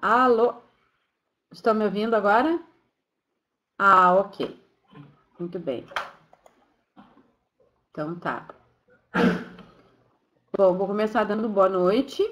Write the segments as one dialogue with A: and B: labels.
A: Alô? Estão me ouvindo agora? Ah, ok. Muito bem. Então tá. Bom, vou começar dando boa noite.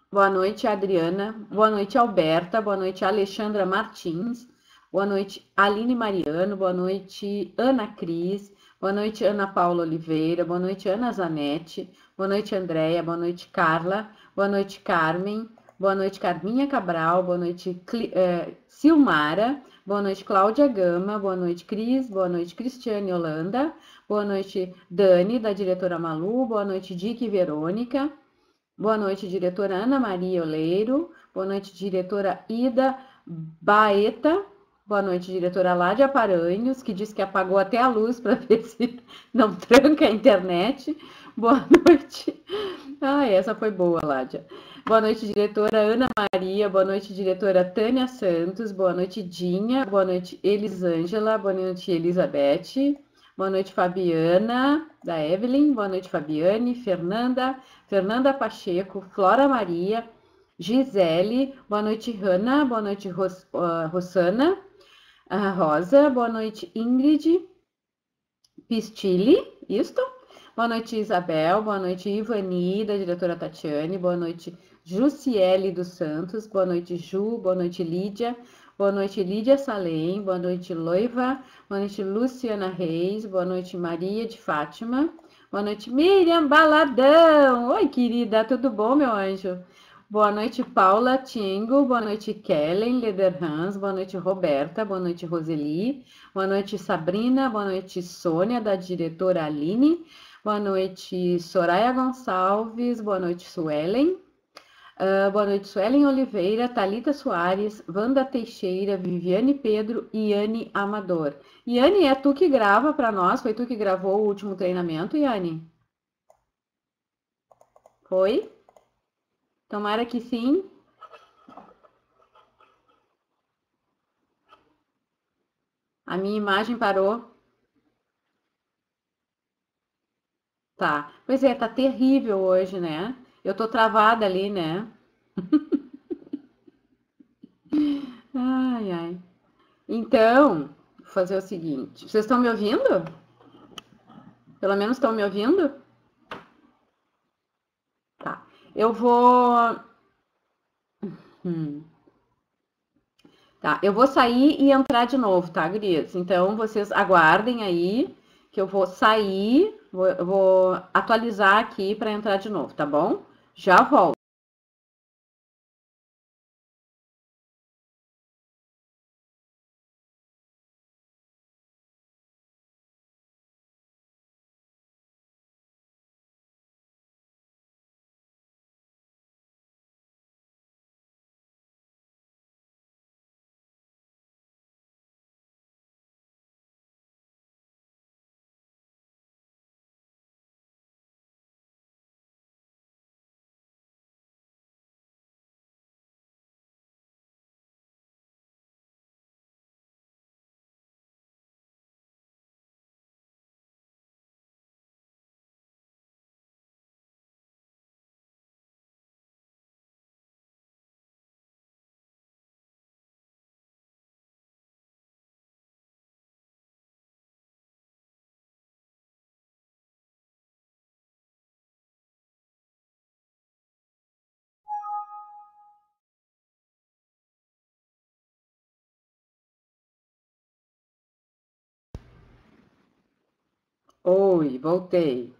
A: Boa noite, Adriana. Boa noite, Alberta. Boa noite, Alexandra Martins. Boa noite, Aline Mariano. Boa noite, Ana Cris. Boa noite, Ana Paula Oliveira. Boa noite, Ana Zanetti. Boa noite, Andréia. Boa noite, Carla. Boa noite, Carmen. Boa noite, Carminha Cabral. Boa noite, Silmara. Boa noite, Cláudia Gama. Boa noite, Cris. Boa noite, Cristiane Holanda. Boa noite, Dani, da diretora Malu. Boa noite, Dick e Verônica. Boa noite, diretora Ana Maria Oleiro. Boa noite, diretora Ida Baeta. Boa noite, diretora Ládia Paranhos, que disse que apagou até a luz para ver se não tranca a internet. Boa noite. Essa foi boa, Ládia. Boa noite, diretora Ana Maria. Boa noite, diretora Tânia Santos. Boa noite, Dinha. Boa noite, Elisângela. Boa noite, Elizabeth. Boa noite, Fabiana, da Evelyn. Boa noite, Fabiane, Fernanda Pacheco, Flora Maria, Gisele. Boa noite, Hanna. Boa noite, Rosana, Rosa. Boa noite, Ingrid Pistilli. Isto. Boa noite, Isabel. Boa noite, Ivani, da diretora Tatiane. Boa noite, Jussiele dos Santos. Boa noite, Ju. Boa noite, Lídia. Boa noite, Lídia Salem. Boa noite, Loiva. Boa noite, Luciana Reis. Boa noite, Maria de Fátima. Boa noite, Miriam Baladão. Oi, querida, tudo bom, meu anjo? Boa noite, Paula Tingo. Boa noite, Kellen Lederhans. Boa noite, Roberta. Boa noite, Roseli. Boa noite, Sabrina. Boa noite, Sônia, da diretora Aline. Boa noite, Soraya Gonçalves. Boa noite, Suelen. Boa noite, Suelen Oliveira, Thalita Soares, Wanda Teixeira, Viviane Pedro e Yane Amador. Yane, é tu que grava para nós? Foi tu que gravou o último treinamento, Yane? Foi? Tomara que sim. A minha imagem parou. Tá. Pois é, tá terrível hoje, né? Eu tô travada ali, né? Ai, ai. Então, vou fazer o seguinte. Vocês estão me ouvindo? Pelo menos estão me ouvindo? Tá. Eu vou. Tá, eu vou sair e entrar de novo, tá, gurias? Então, vocês aguardem aí, que eu vou sair, vou atualizar aqui para entrar de novo, tá bom? Já volto. Oi, voltei.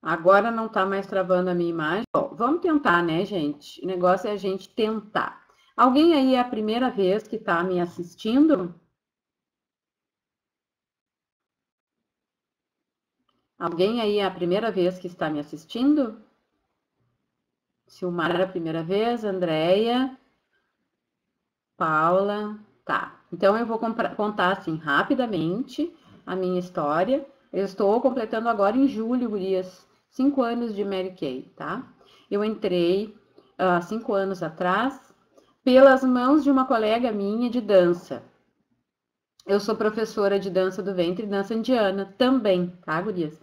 A: Agora não tá mais travando a minha imagem. Bom, vamos tentar, né, gente? O negócio é a gente tentar. Alguém aí é a primeira vez que tá me assistindo? Alguém aí é a primeira vez que está me assistindo? Silmar é a primeira vez, Andréia, Paula, tá. Então eu vou contar assim rapidamente a minha história. Eu estou completando agora em julho, gurias, 5 anos de Mary Kay, tá? Eu entrei 5 anos atrás pelas mãos de uma colega minha de dança. Eu sou professora de dança do ventre e dança indiana também, tá, gurias?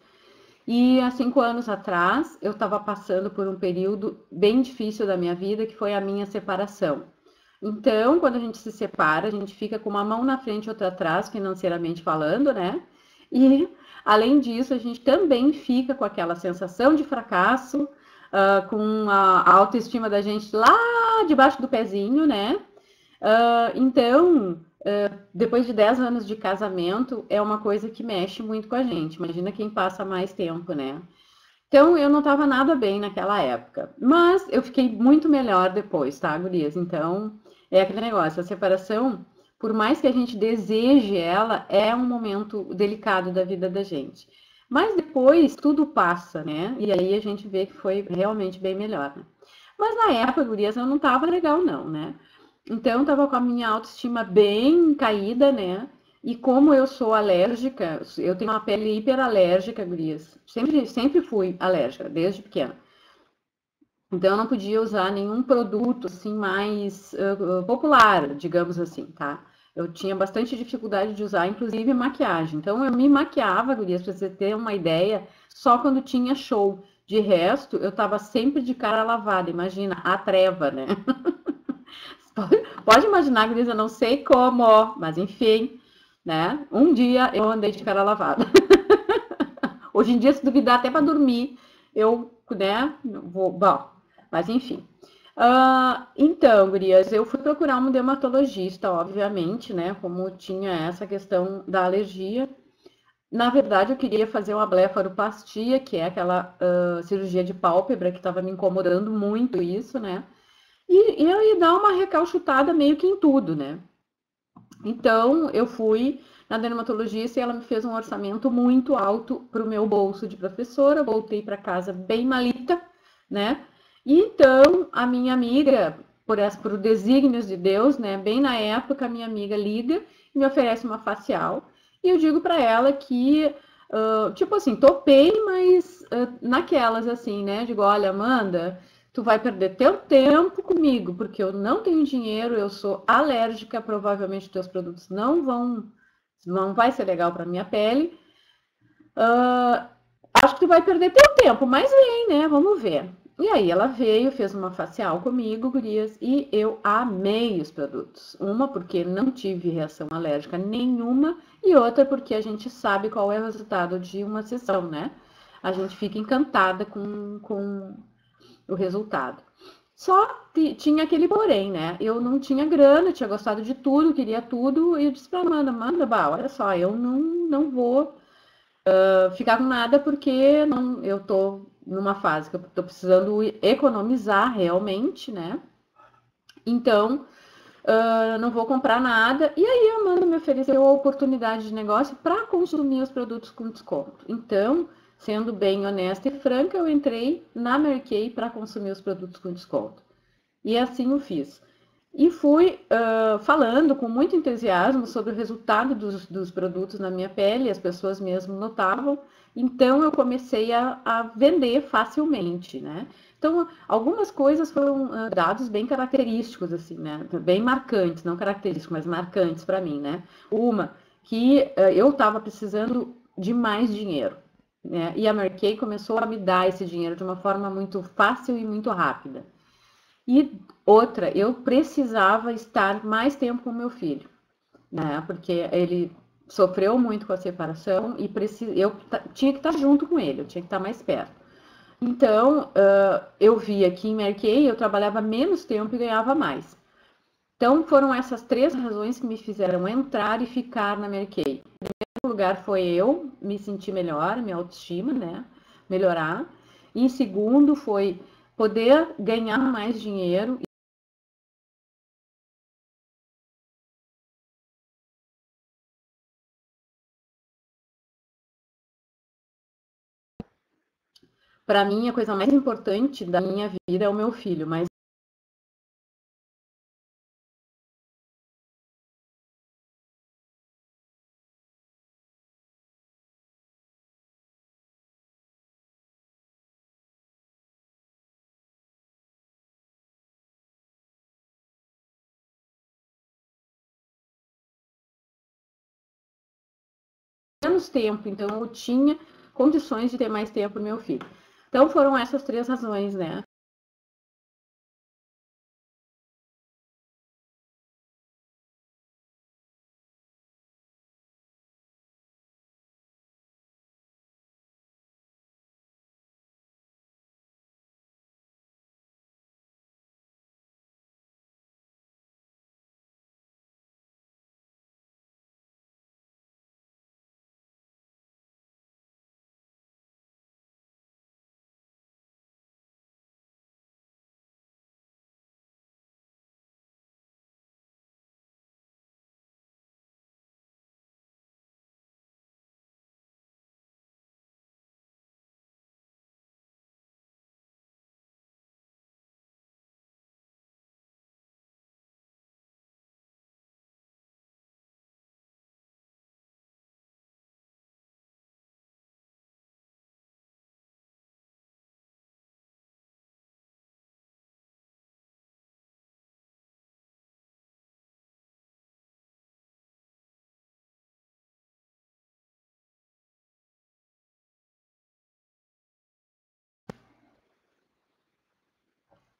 A: E há 5 anos atrás, eu estava passando por um período bem difícil da minha vida, que foi a minha separação. Então, quando a gente se separa, a gente fica com uma mão na frente e outra atrás, financeiramente falando, né? E, além disso, a gente também fica com aquela sensação de fracasso, com a autoestima da gente lá debaixo do pezinho, né? Então, depois de 10 anos de casamento, é uma coisa que mexe muito com a gente. Imagina quem passa mais tempo, né? Então, eu não estava nada bem naquela época. Mas eu fiquei muito melhor depois, tá, gurias? Então, é aquele negócio, a separação, por mais que a gente deseje ela, é um momento delicado da vida da gente. Mas depois tudo passa, né? E aí a gente vê que foi realmente bem melhor, né? Mas na época, gurias, eu não estava legal, não, né? Então, eu tava com a minha autoestima bem caída, né? E como eu sou alérgica, eu tenho uma pele hiperalérgica, gurias. Sempre fui alérgica, desde pequena. Então, eu não podia usar nenhum produto assim mais popular, digamos assim, tá? Eu tinha bastante dificuldade de usar, inclusive maquiagem. Então, eu me maquiava, gurias, pra você ter uma ideia, só quando tinha show. De resto, eu tava sempre de cara lavada. Imagina, a treva, né? Pode imaginar, Gris, eu não sei como, mas enfim, né? Um dia eu andei de cara lavada. Hoje em dia, se duvidar até para dormir, eu, né, vou, bom, mas enfim. Então, gurias, eu fui procurar um dermatologista, obviamente, né, como tinha essa questão da alergia. Na verdade, eu queria fazer uma blefaroplastia, que é aquela cirurgia de pálpebra que estava me incomodando muito isso, né? E eu ia dar uma recalchutada meio que em tudo, né? Então, eu fui na dermatologista e ela me fez um orçamento muito alto para o meu bolso de professora. Voltei para casa bem malita, né? E então, a minha amiga, por desígnios de Deus, né? Bem na época, a minha amiga liga e me oferece uma facial. E eu digo para ela que, tipo assim, topei, mas naquelas assim, né? Digo, olha, Amanda, tu vai perder teu tempo comigo, porque eu não tenho dinheiro, eu sou alérgica, provavelmente teus produtos não vai ser legal para minha pele. Acho que tu vai perder teu tempo, mas vem, né? Vamos ver. E aí ela veio, fez uma facial comigo, gurias, e eu amei os produtos. Uma porque não tive reação alérgica nenhuma e outra porque a gente sabe qual é o resultado de uma sessão, né? A gente fica encantada com o resultado. Só tinha aquele porém, né? Eu não tinha grana, tinha gostado de tudo, queria tudo, e eu disse pra Amanda, Amanda, bah, olha só, eu não vou ficar com nada porque não, eu tô numa fase que eu tô precisando economizar realmente, né? Então, não vou comprar nada. E aí a Amanda me ofereceu a oportunidade de negócio para consumir os produtos com desconto. Então, sendo bem honesta e franca, eu entrei na Mary Kay para consumir os produtos com desconto. E assim o fiz. E fui falando com muito entusiasmo sobre o resultado dos produtos na minha pele, as pessoas mesmo notavam, então eu comecei a vender facilmente, né? Então, algumas coisas foram dados bem característicos, assim, né? Bem marcantes, não característicos, mas marcantes para mim, né? Uma, que eu estava precisando de mais dinheiro, né? E a Mary Kay começou a me dar esse dinheiro de uma forma muito fácil e muito rápida. E outra, eu precisava estar mais tempo com meu filho, né? Porque ele sofreu muito com a separação e eu tinha que estar junto com ele, eu tinha que estar mais perto. Então, eu via que em Mary Kay eu trabalhava menos tempo e ganhava mais. Então, foram essas 3 razões que me fizeram entrar e ficar na Mary Kay. Em primeiro lugar foi eu me sentir melhor, minha autoestima, né? Melhorar. E em segundo foi poder ganhar mais dinheiro. Para mim, a coisa mais importante da minha vida é o meu filho, mas menos tempo, então eu tinha condições de ter mais tempo para o meu filho. Então foram essas 3 razões, né?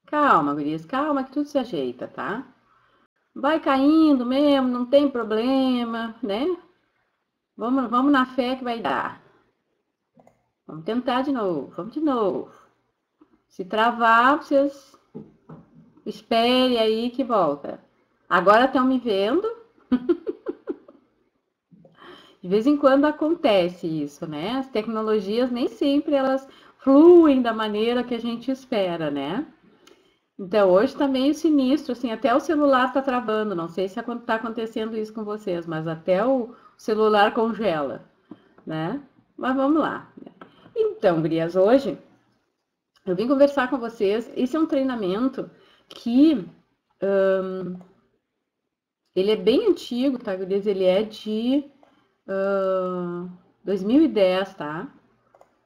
A: Calma, gurias, calma que tudo se ajeita, tá? Vai caindo mesmo, não tem problema, né? Vamos na fé que vai dar. Vamos tentar de novo, vamos de novo. Se travar, vocês esperem aí que volta. Agora estão me vendo? De vez em quando acontece isso, né? As tecnologias nem sempre elas fluem da maneira que a gente espera, né? Então, hoje tá meio sinistro, assim, até o celular tá travando. Não sei se tá acontecendo isso com vocês, mas até o celular congela, né? Mas vamos lá. Então, gurias, hoje eu vim conversar com vocês. Esse é um treinamento que ele é bem antigo, tá, gurias? Ele é de 2010, tá?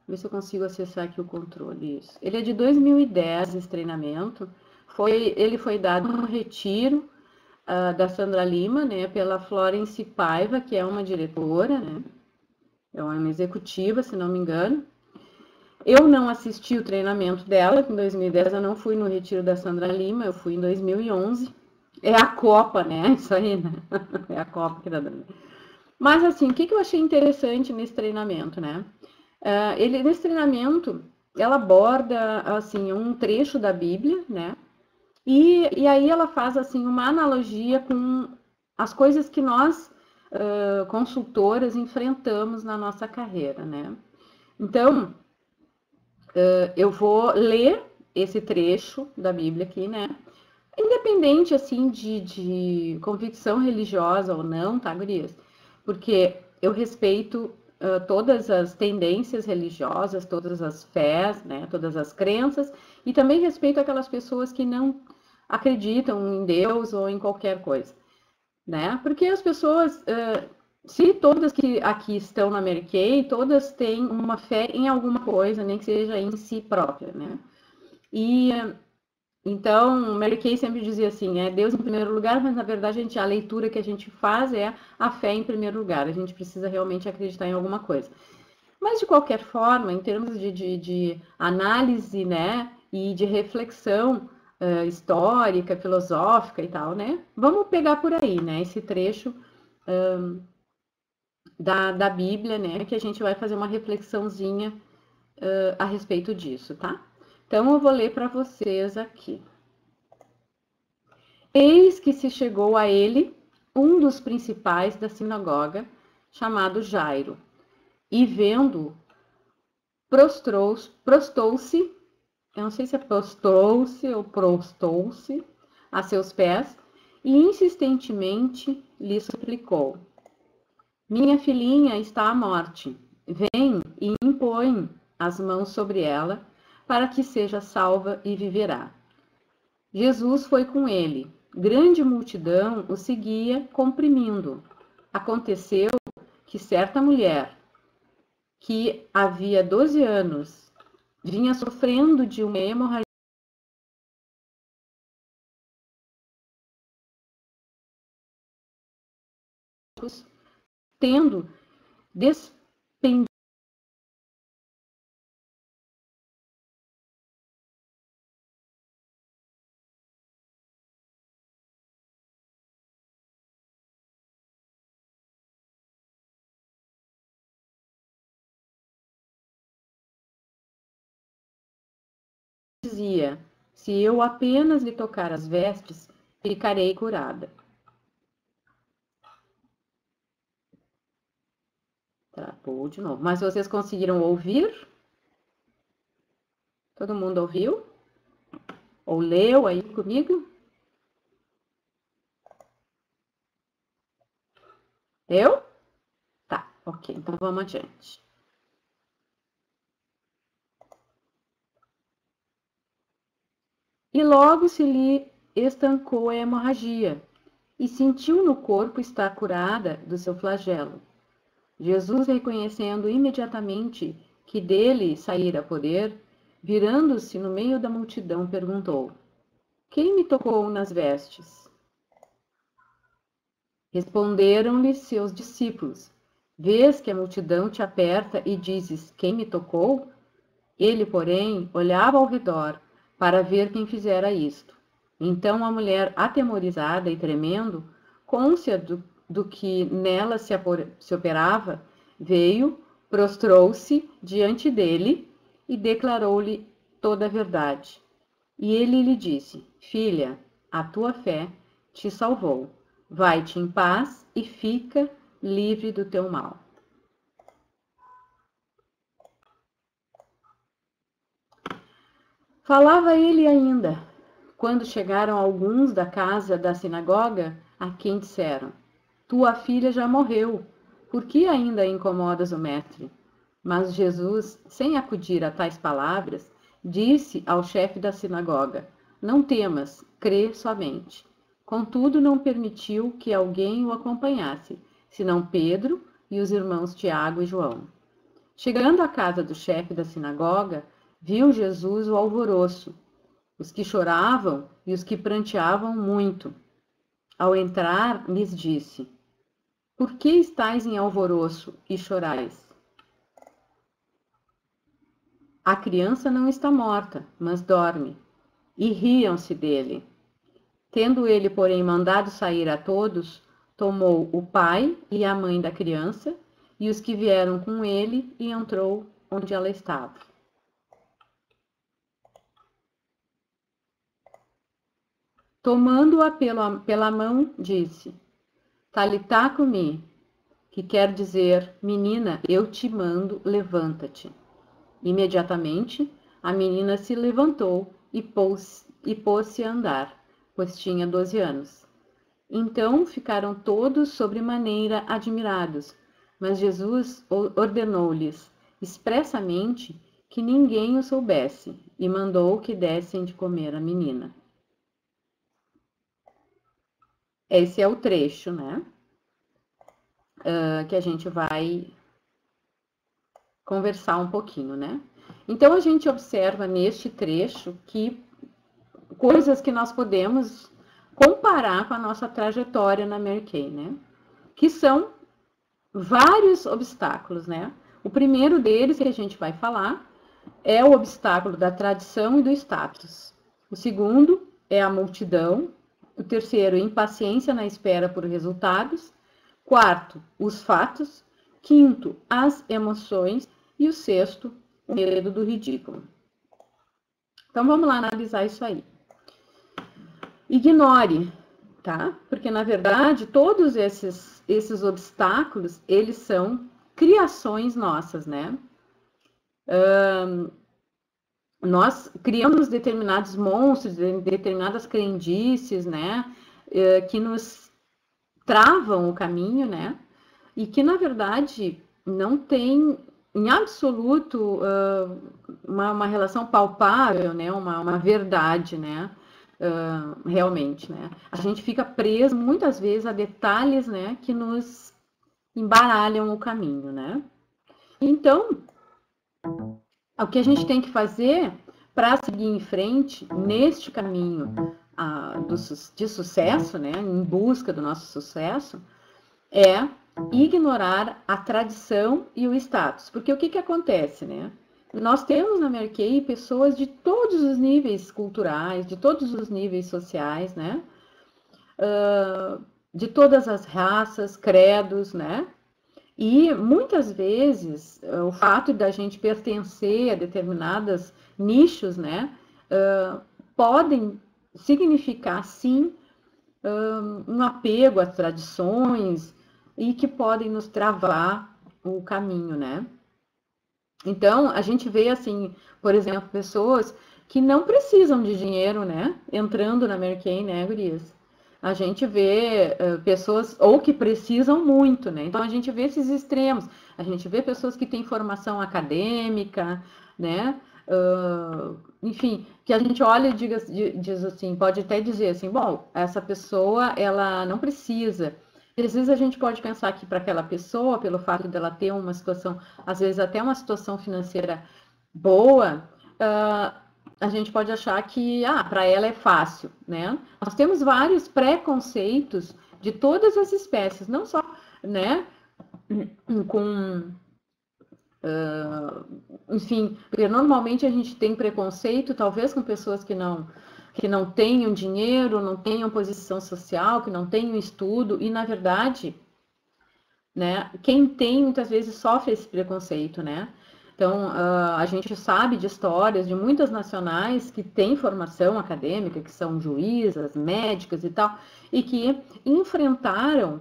A: Ver se eu consigo acessar aqui o controle. Isso. Ele é de 2010, esse treinamento. Ele foi dado no retiro da Sandra Lima, né, pela Florence Paiva, que é uma diretora, né, é uma executiva, se não me engano. Eu não assisti o treinamento dela, em 2010 eu não fui no retiro da Sandra Lima, eu fui em 2011. É a Copa, né? Isso aí, né? É a Copa que tá dando. Mas assim, o que eu achei interessante nesse treinamento, né? Nesse treinamento, ela aborda assim um trecho da Bíblia, né? E aí ela faz assim uma analogia com as coisas que nós consultoras enfrentamos na nossa carreira, né? Então eu vou ler esse trecho da Bíblia aqui, né? Independente assim de convicção religiosa ou não, tá, gurias? Porque eu respeito todas as tendências religiosas, todas as fés, né, todas as crenças, e também respeito aquelas pessoas que não acreditam em Deus ou em qualquer coisa, né? Porque as pessoas, se todas que aqui estão na Mary Kay, todas têm uma fé em alguma coisa, nem que seja em si própria, né? E então, Mary Kay sempre dizia assim, é Deus em primeiro lugar, mas na verdade a leitura que a gente faz é a fé em primeiro lugar. A gente precisa realmente acreditar em alguma coisa. Mas de qualquer forma, em termos de análise, né, e de reflexão histórica, filosófica e tal, né, vamos pegar por aí, né, esse trecho da Bíblia, né, que a gente vai fazer uma reflexãozinha a respeito disso, tá? Então, eu vou ler para vocês aqui. Eis que se chegou a ele um dos principais da sinagoga, chamado Jairo, e vendo-o, prostou-se, eu não sei se é prostrou-se ou prostou-se a seus pés, e insistentemente lhe suplicou: Minha filhinha está à morte. Vem e impõe as mãos sobre ela, para que seja salva e viverá. Jesus foi com ele. Grande multidão o seguia, comprimindo. Aconteceu que certa mulher, que havia 12 anos, vinha sofrendo de uma hemorragia, tendo despendido dizia: se eu apenas lhe tocar as vestes, ficarei curada. Travou de novo. Mas vocês conseguiram ouvir? Todo mundo ouviu? Ou leu aí comigo? Eu? Tá, ok. Então vamos adiante. E logo se lhe estancou a hemorragia, e sentiu no corpo estar curada do seu flagelo. Jesus, reconhecendo imediatamente que dele saíra poder, virando-se no meio da multidão, perguntou: quem me tocou nas vestes? Responderam-lhe seus discípulos: vês que a multidão te aperta e dizes: quem me tocou? Ele, porém, olhava ao redor para ver quem fizera isto. Então a mulher, atemorizada e tremendo, cônscia do que nela se operava, veio, prostrou-se diante dele e declarou-lhe toda a verdade. E ele lhe disse: filha, a tua fé te salvou. Vai-te em paz e fica livre do teu mal. Falava ele ainda, quando chegaram alguns da casa da sinagoga, a quem disseram: tua filha já morreu, por que ainda incomodas o mestre? Mas Jesus, sem acudir a tais palavras, disse ao chefe da sinagoga: não temas, crê somente. Contudo, não permitiu que alguém o acompanhasse, senão Pedro e os irmãos Tiago e João. Chegando à casa do chefe da sinagoga, viu Jesus o alvoroço, os que choravam e os que pranteavam muito. Ao entrar, lhes disse: por que estáis em alvoroço e chorais? A criança não está morta, mas dorme. E riam-se dele. Tendo ele, porém, mandado sair a todos, tomou o pai e a mãe da criança e os que vieram com ele e entrou onde ela estava. Tomando-a pela mão, disse: Talitá cumi, que quer dizer: menina, eu te mando, levanta-te. Imediatamente, a menina se levantou e pôs-se a andar, pois tinha 12 anos. Então ficaram todos sobremaneira admirados, mas Jesus ordenou-lhes expressamente que ninguém o soubesse e mandou que dessem de comer à menina. Esse é o trecho, né? Que a gente vai conversar um pouquinho, né? Então a gente observa neste trecho que coisas que nós podemos comparar com a nossa trajetória na Mary Kay, né? Que são vários obstáculos, né? O primeiro deles que a gente vai falar é o obstáculo da tradição e do status. O segundo é a multidão. O terceiro, impaciência na espera por resultados. Quarto, os fatos. Quinto, as emoções. E o sexto, o medo do ridículo. Então, vamos lá analisar isso aí. Ignore, tá? Porque, na verdade, todos esses obstáculos, eles são criações nossas, né? Nós criamos determinados monstros, determinadas crendices, né? Que nos travam o caminho, né? E que, na verdade, não tem em absoluto uma relação palpável, né? Uma verdade, né? Realmente, né? A gente fica preso muitas vezes a detalhes, né? Que nos embaralham o caminho, né? Então, o que a gente tem que fazer para seguir em frente neste caminho de sucesso, né? Em busca do nosso sucesso, é ignorar a tradição e o status. Porque o que acontece, né? Nós temos na Mary Kay pessoas de todos os níveis culturais, de todos os níveis sociais, né? De todas as raças, credos, né? E muitas vezes o fato da gente pertencer a determinados nichos, né? podem significar, sim, um apego às tradições e que podem nos travar o caminho, né? Então, a gente vê, assim, por exemplo, pessoas que não precisam de dinheiro, né? Entrando na Mary Kay, né, gurias? A gente vê pessoas, ou que precisam muito, né? Então, a gente vê esses extremos. A gente vê pessoas que têm formação acadêmica, né? Enfim, que a gente olha e diz assim, pode até dizer assim, bom, essa pessoa, ela não precisa. Às vezes a gente pode pensar que para aquela pessoa, pelo fato dela ter uma situação, às vezes até uma situação financeira boa, a gente pode achar que para ela é fácil, né? Nós temos vários preconceitos de todas as espécies, não só, né, com enfim, porque normalmente a gente tem preconceito, talvez com pessoas que não tenham dinheiro, não tenham posição social, que não tenham estudo, e na verdade, né, quem tem muitas vezes sofre esse preconceito, né? Então, a gente sabe de histórias de muitas nacionais que têm formação acadêmica, que são juízas, médicas e tal, e que enfrentaram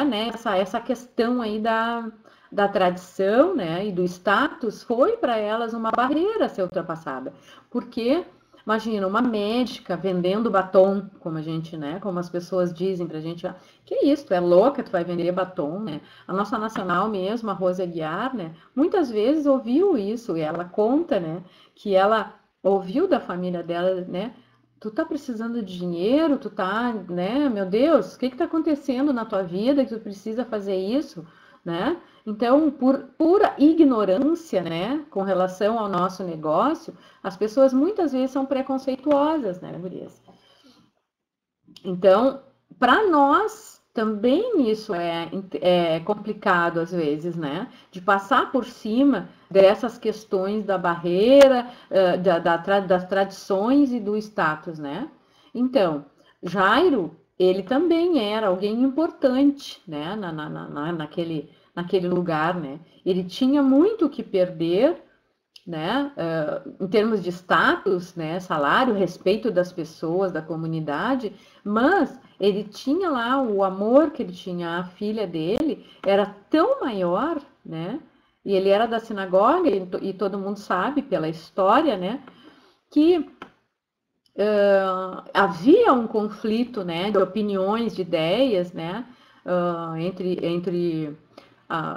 A: né, essa questão aí da tradição, né, e do status, foi para elas uma barreira a ser ultrapassada. Porque, imagina, uma médica vendendo batom, como a gente, né, como as pessoas dizem pra gente, que isso, tu é louca, tu vai vender batom, né? A nossa nacional mesmo, a Rose Aguiar, né, muitas vezes ouviu isso, e ela conta, né, que ela ouviu da família dela, né, tu tá precisando de dinheiro, tu tá, né, meu Deus, o que tá acontecendo na tua vida que tu precisa fazer isso, né? Então, por pura ignorância, né, com relação ao nosso negócio, as pessoas muitas vezes são preconceituosas, né, gurias? Então, para nós também isso é complicado às vezes, né? De passar por cima dessas questões da barreira, das tradições e do status, né? Então, Jairo, ele também era alguém importante, né? Naquele lugar, né? Ele tinha muito o que perder, né, em termos de status, né, salário, respeito das pessoas, da comunidade, mas ele tinha lá o amor que ele tinha à filha dele, era tão maior, né, e ele era da sinagoga, e todo mundo sabe pela história, né, que havia um conflito, né, de opiniões, de ideias, né, entre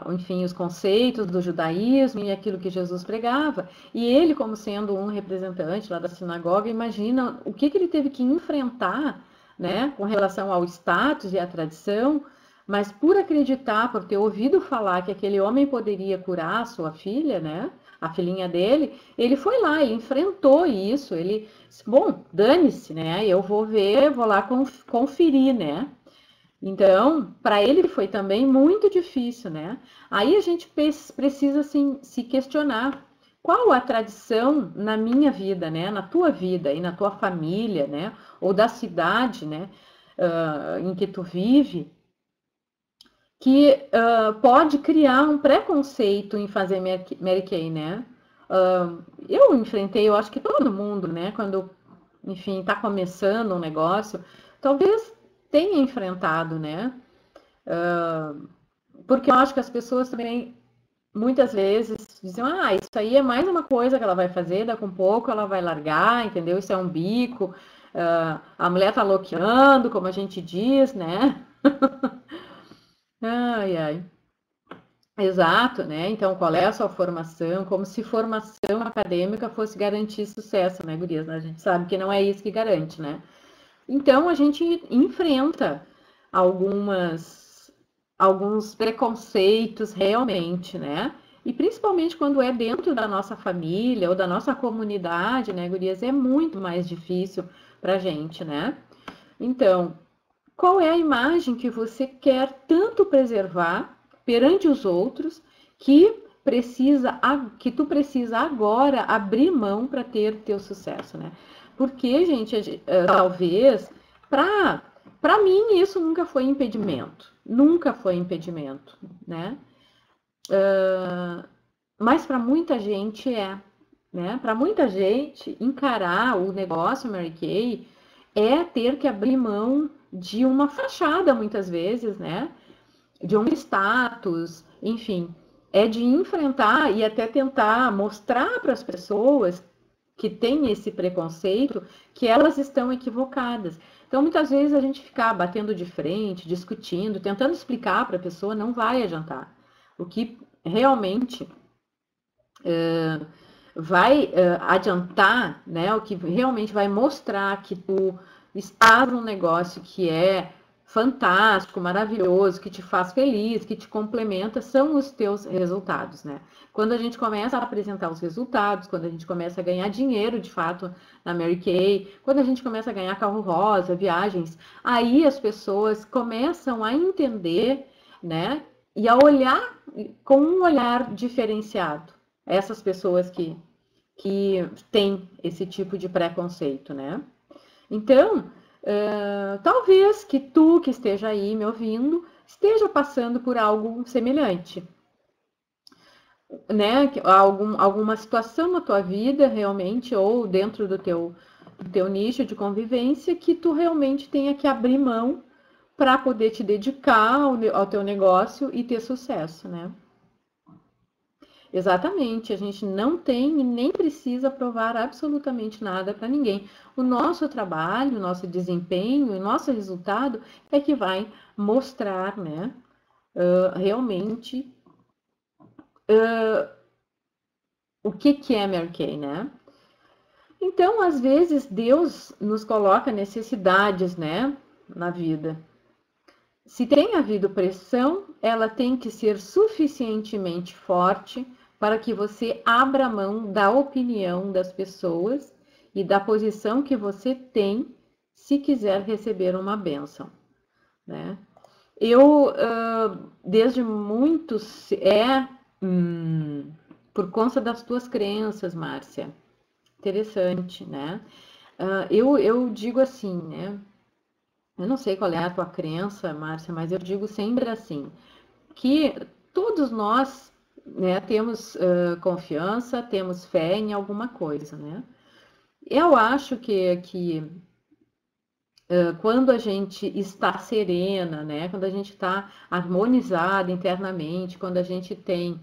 A: enfim, os conceitos do judaísmo e aquilo que Jesus pregava. E ele, como sendo um representante lá da sinagoga, imagina o que ele teve que enfrentar, né, com relação ao status e à tradição, mas por acreditar, por ter ouvido falar que aquele homem poderia curar a sua filha, né, a filhinha dele, ele foi lá, ele enfrentou isso, ele, bom, dane-se, né, eu vou ver, vou lá conferir, né. Então, para ele foi também muito difícil, né? Aí a gente precisa assim, se questionar qual a tradição na minha vida, né? Na tua vida e na tua família, né? Ou da cidade, né? Em que tu vive, que pode criar um preconceito em fazer Mary Kay, né? Eu enfrentei, eu acho que todo mundo, né? Quando, enfim, está começando um negócio, talvez tenha enfrentado, né? Porque eu acho que as pessoas também, muitas vezes, dizem, isso aí é mais uma coisa que ela vai fazer, daqui a um pouco ela vai largar, entendeu? Isso é um bico, a mulher tá loqueando, como a gente diz, né? Ai, ai. Exato, né? Então, qual é a sua formação? Como se formação acadêmica fosse garantir sucesso, né, gurias? A gente sabe que não é isso que garante, né? Então, a gente enfrenta alguns preconceitos realmente, né? E principalmente quando é dentro da nossa família ou da nossa comunidade, né, gurias? É muito mais difícil pra gente, né? Então, qual é a imagem que você quer tanto preservar perante os outros que tu precisa agora abrir mão para ter teu sucesso, né? Porque, gente, talvez para mim isso nunca foi impedimento, nunca foi impedimento, né? Mas para muita gente é, né? Para muita gente, encarar o negócio Mary Kay é ter que abrir mão de uma fachada, muitas vezes, né? De um status, enfim, é de enfrentar e até tentar mostrar para as pessoas que têm esse preconceito que elas estão equivocadas. Então, muitas vezes a gente ficar batendo de frente, discutindo, tentando explicar para a pessoa não vai adiantar. O que realmente vai adiantar, né? O que realmente vai mostrar que tu estás num negócio que é fantástico, maravilhoso, que te faz feliz, que te complementa, são os teus resultados, né? Quando a gente começa a apresentar os resultados, quando a gente começa a ganhar dinheiro, de fato, na Mary Kay, quando a gente começa a ganhar carro rosa, viagens, aí as pessoas começam a entender, né? E a olhar com um olhar diferenciado. Essas pessoas que têm esse tipo de preconceito, né? Então, talvez que tu que esteja aí me ouvindo esteja passando por algo semelhante, né? Alguma situação na tua vida realmente ou dentro do teu nicho de convivência que tu realmente tenha que abrir mão para poder te dedicar ao teu negócio e ter sucesso, né? Exatamente, a gente não tem e nem precisa provar absolutamente nada para ninguém. O nosso trabalho, o nosso desempenho, o nosso resultado é que vai mostrar, né, realmente o que é Mary Kay, né? Então, às vezes, Deus nos coloca necessidades, né, na vida. Se tem havido pressão, ela tem que ser suficientemente forte para que você abra mão da opinião das pessoas e da posição que você tem se quiser receber uma bênção, né? Eu, desde muitos, por conta das tuas crenças, Márcia, interessante, né? Eu digo assim, né? Eu não sei qual é a tua crença, Márcia, mas eu digo sempre assim, que todos nós, né, temos confiança, temos fé em alguma coisa, né? Eu acho que quando a gente está serena, né, quando a gente está harmonizada internamente, quando a gente tem,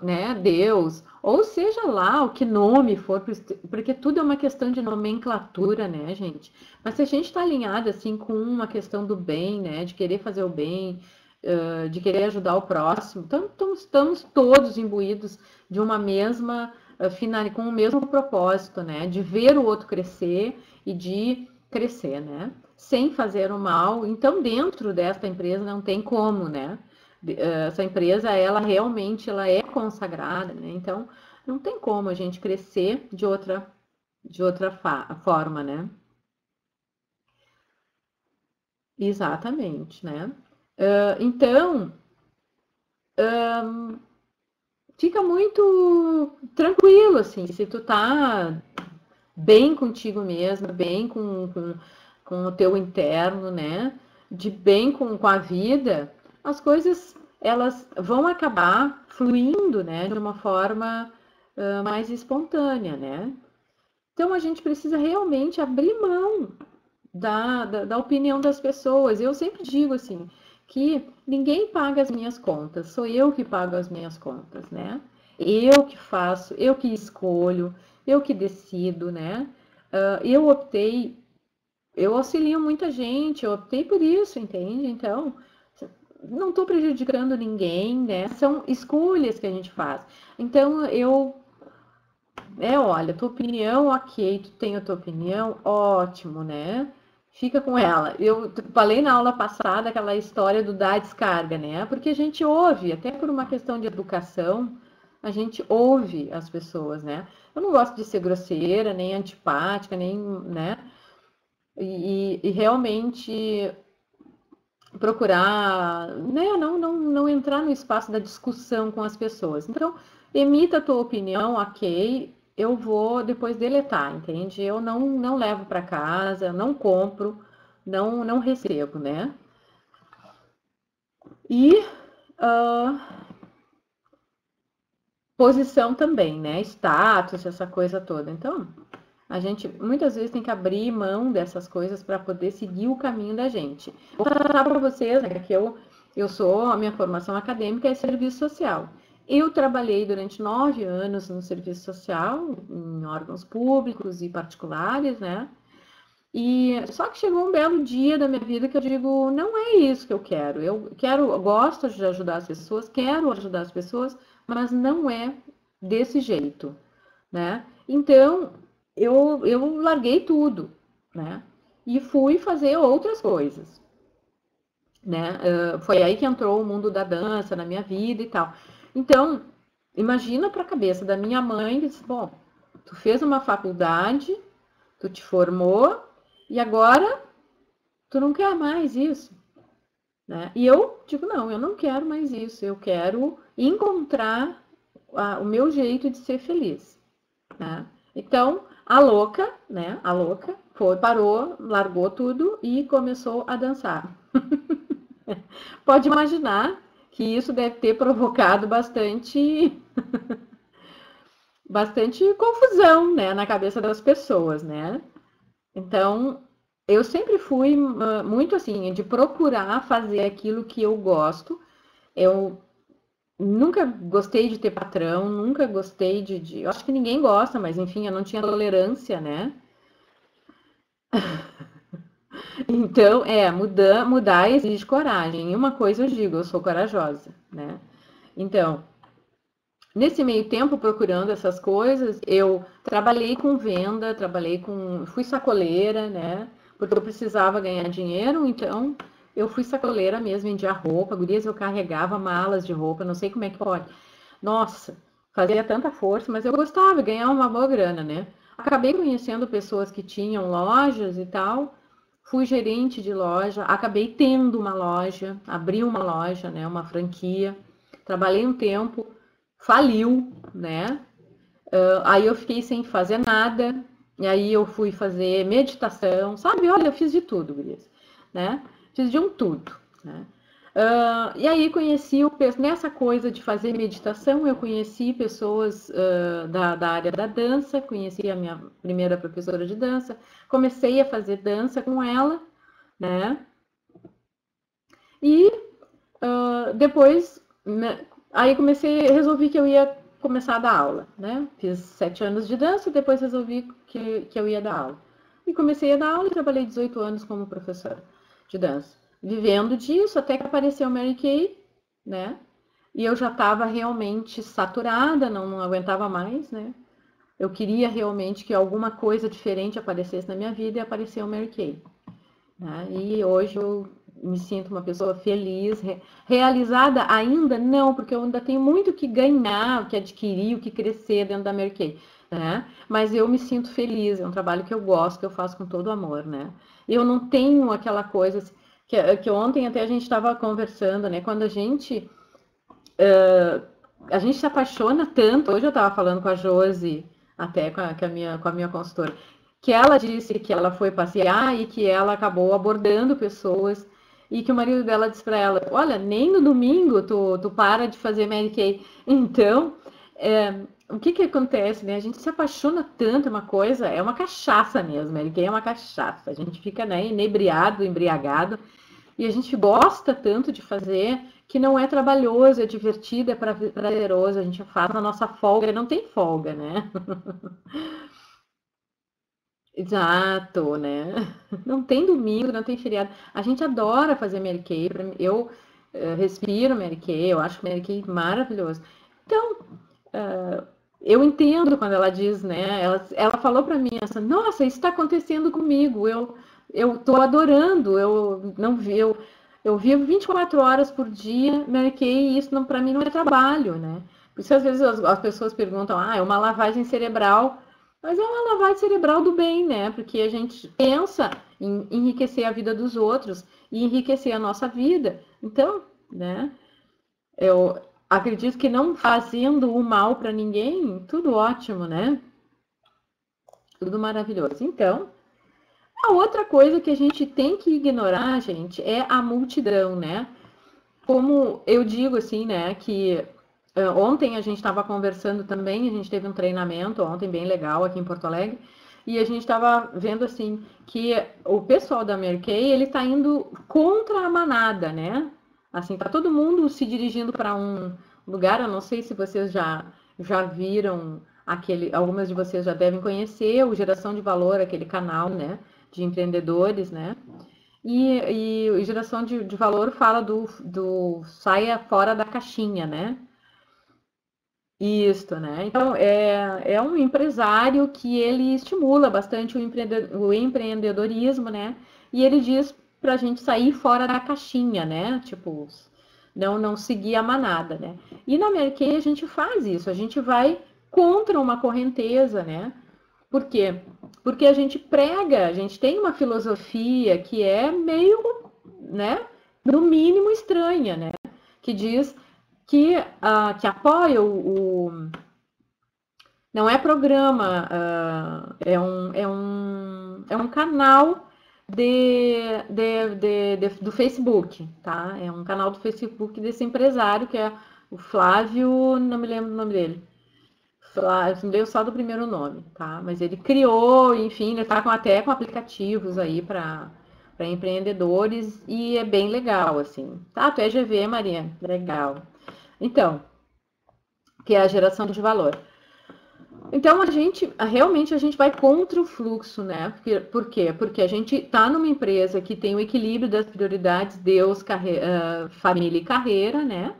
A: né, Deus, ou seja lá o que nome for, porque tudo é uma questão de nomenclatura, né, gente? Mas se a gente está alinhada assim com uma questão do bem, né, de querer fazer o bem, de querer ajudar o próximo, então estamos todos imbuídos de uma mesma com o mesmo propósito, né, de ver o outro crescer e de crescer, né? Sem fazer o mal. Então, dentro desta empresa não tem como, né? Essa empresa, ela realmente ela é consagrada, né? Então, não tem como a gente crescer de outra forma, né? Exatamente, né? Então, fica muito tranquilo, assim, se tu tá bem contigo mesma, bem com o teu interno, né? De bem com a vida, as coisas elas vão acabar fluindo, né? De uma forma mais espontânea, né? Então a gente precisa realmente abrir mão da opinião das pessoas. Eu sempre digo assim, que ninguém paga as minhas contas, sou eu que pago as minhas contas, né? Eu que faço, eu que escolho, eu que decido, né? Eu optei, eu auxilio muita gente, eu optei por isso, entende? Então, não estou prejudicando ninguém, né? São escolhas que a gente faz. Então, olha, tua opinião, ok, tu tem a tua opinião, ótimo, né? Fica com ela. Eu falei na aula passada aquela história do dar descarga, né? Porque a gente ouve, até por uma questão de educação, a gente ouve as pessoas, né? Eu não gosto de ser grosseira, nem antipática, nem, né? E realmente procurar, né? Não entrar no espaço da discussão com as pessoas. Então, emita a tua opinião, ok, eu vou depois deletar, entende? Eu não levo para casa, não compro, não recebo, né? E posição também, né? Status, essa coisa toda. Então, a gente muitas vezes tem que abrir mão dessas coisas para poder seguir o caminho da gente. Vou falar para vocês, né, que eu sou, a minha formação acadêmica é serviço social. Eu trabalhei durante 9 anos no serviço social, em órgãos públicos e particulares, né? E só que chegou um belo dia da minha vida que eu digo, não é isso que eu quero. Eu gosto de ajudar as pessoas, quero ajudar as pessoas, mas não é desse jeito, né? Então, eu larguei tudo, né? E fui fazer outras coisas, né? Foi aí que entrou o mundo da dança na minha vida e tal. Então, imagina para a cabeça da minha mãe, que disse, bom, tu fez uma faculdade, tu te formou e agora tu não quer mais isso, né? E eu digo, não, eu não quero mais isso, eu quero encontrar o meu jeito de ser feliz, né? Então, a louca, né? A louca foi, parou, largou tudo e começou a dançar. Pode imaginar que isso deve ter provocado bastante confusão, né, na cabeça das pessoas, né? Então, eu sempre fui muito assim, de procurar fazer aquilo que eu gosto. Eu nunca gostei de ter patrão, nunca gostei eu acho que ninguém gosta, mas enfim, eu não tinha tolerância, né? Então, mudar exige coragem. E uma coisa eu digo, eu sou corajosa, né? Então, nesse meio tempo, procurando essas coisas, eu trabalhei com venda, fui sacoleira, né? Porque eu precisava ganhar dinheiro, então eu fui sacoleira mesmo, vendia roupa, gurias, eu carregava malas de roupa, não sei como é que pode. Nossa, fazia tanta força, mas eu gostava, ganhava uma boa grana, né? Acabei conhecendo pessoas que tinham lojas e tal, fui gerente de loja, acabei tendo uma loja, abri uma loja, né? Uma franquia, trabalhei um tempo, faliu, né? Aí eu fiquei sem fazer nada, e aí eu fui fazer meditação, sabe? Olha, eu fiz de tudo, gurias, né? Fiz de um tudo, né? E aí nessa coisa de fazer meditação, eu conheci pessoas da área da dança, conheci a minha primeira professora de dança, comecei a fazer dança com ela, né? E depois, né, aí resolvi que eu ia começar a dar aula, né? Fiz 7 anos de dança, depois resolvi que eu ia dar aula. E comecei a dar aula e trabalhei 18 anos como professora de dança. Vivendo disso, até que apareceu Mary Kay, né? E eu já estava realmente saturada, não aguentava mais, né? Eu queria realmente que alguma coisa diferente aparecesse na minha vida e apareceu Mary Kay. Né? E hoje eu me sinto uma pessoa feliz, realizada ainda não, porque eu ainda tenho muito que ganhar, o que adquirir, o que crescer dentro da Mary Kay, né? Mas eu me sinto feliz, é um trabalho que eu gosto, que eu faço com todo amor, né? Eu não tenho aquela coisa assim, que ontem até a gente estava conversando, né? Quando a gente se apaixona tanto, hoje eu estava falando com a Josi, até com a minha consultora, que ela disse que ela foi passear e que ela acabou abordando pessoas e que o marido dela disse para ela, olha, nem no domingo tu para de fazer Mary Kay. Então, o que acontece, né? A gente se apaixona tanto, uma coisa, é uma cachaça mesmo, Mary Kay é uma cachaça. A gente fica, né, inebriado, embriagado, e a gente gosta tanto de fazer que não é trabalhoso, é divertido, é prazeroso, a gente faz na nossa folga, não tem folga, né? Exato, né? Não tem domingo, não tem feriado. A gente adora fazer Mary Kay. Eu respiro Mary Kay, eu acho Mary Kay maravilhoso. Então, eu entendo quando ela diz, né? Ela falou para mim essa, nossa, isso está acontecendo comigo. Eu tô adorando. Eu não vi, eu vivo 24 horas por dia, Mary Kay, e isso para mim não é trabalho, né? Por isso às vezes as pessoas perguntam, é uma lavagem cerebral. Mas é uma lavagem cerebral do bem, né? Porque a gente pensa em enriquecer a vida dos outros e enriquecer a nossa vida. Então, né? Eu acredito que não fazendo o mal para ninguém, tudo ótimo, né? Tudo maravilhoso. Então, a outra coisa que a gente tem que ignorar, gente, é a multidão, né? Como eu digo assim, né? Que Ontem a gente estava conversando também, a gente teve um treinamento ontem bem legal aqui em Porto Alegre, e a gente estava vendo assim que o pessoal da Mary Kay, ele está indo contra a manada, né? Assim, tá todo mundo se dirigindo para um lugar, eu não sei se vocês já viram algumas de vocês já devem conhecer o Geração de Valor, aquele canal, né, de empreendedores, né? E o Geração de Valor fala do saia fora da caixinha, né? Isso, né? Então, é um empresário que ele estimula bastante o empreendedorismo, né? E ele diz para a gente sair fora da caixinha, né? Tipo, não seguir a manada, né? E na Mary Kay a gente faz isso, a gente vai contra uma correnteza, né? Por quê? Porque a gente prega, a gente tem uma filosofia que é meio, né? No mínimo estranha, né? Que diz que apoia não é programa, é um canal do Facebook, tá? É um canal do Facebook desse empresário que é o Flávio, não me lembro o nome dele. Flávio, me deu só do primeiro nome, tá? Mas ele criou, enfim, ele tá até com aplicativos aí para empreendedores e é bem legal, assim. Tá, tu é GV, Maria? Legal. Então, que é a geração de valor. Então, realmente a gente vai contra o fluxo, né? Por quê? Porque a gente está numa empresa que tem o equilíbrio das prioridades Deus, família e carreira, né?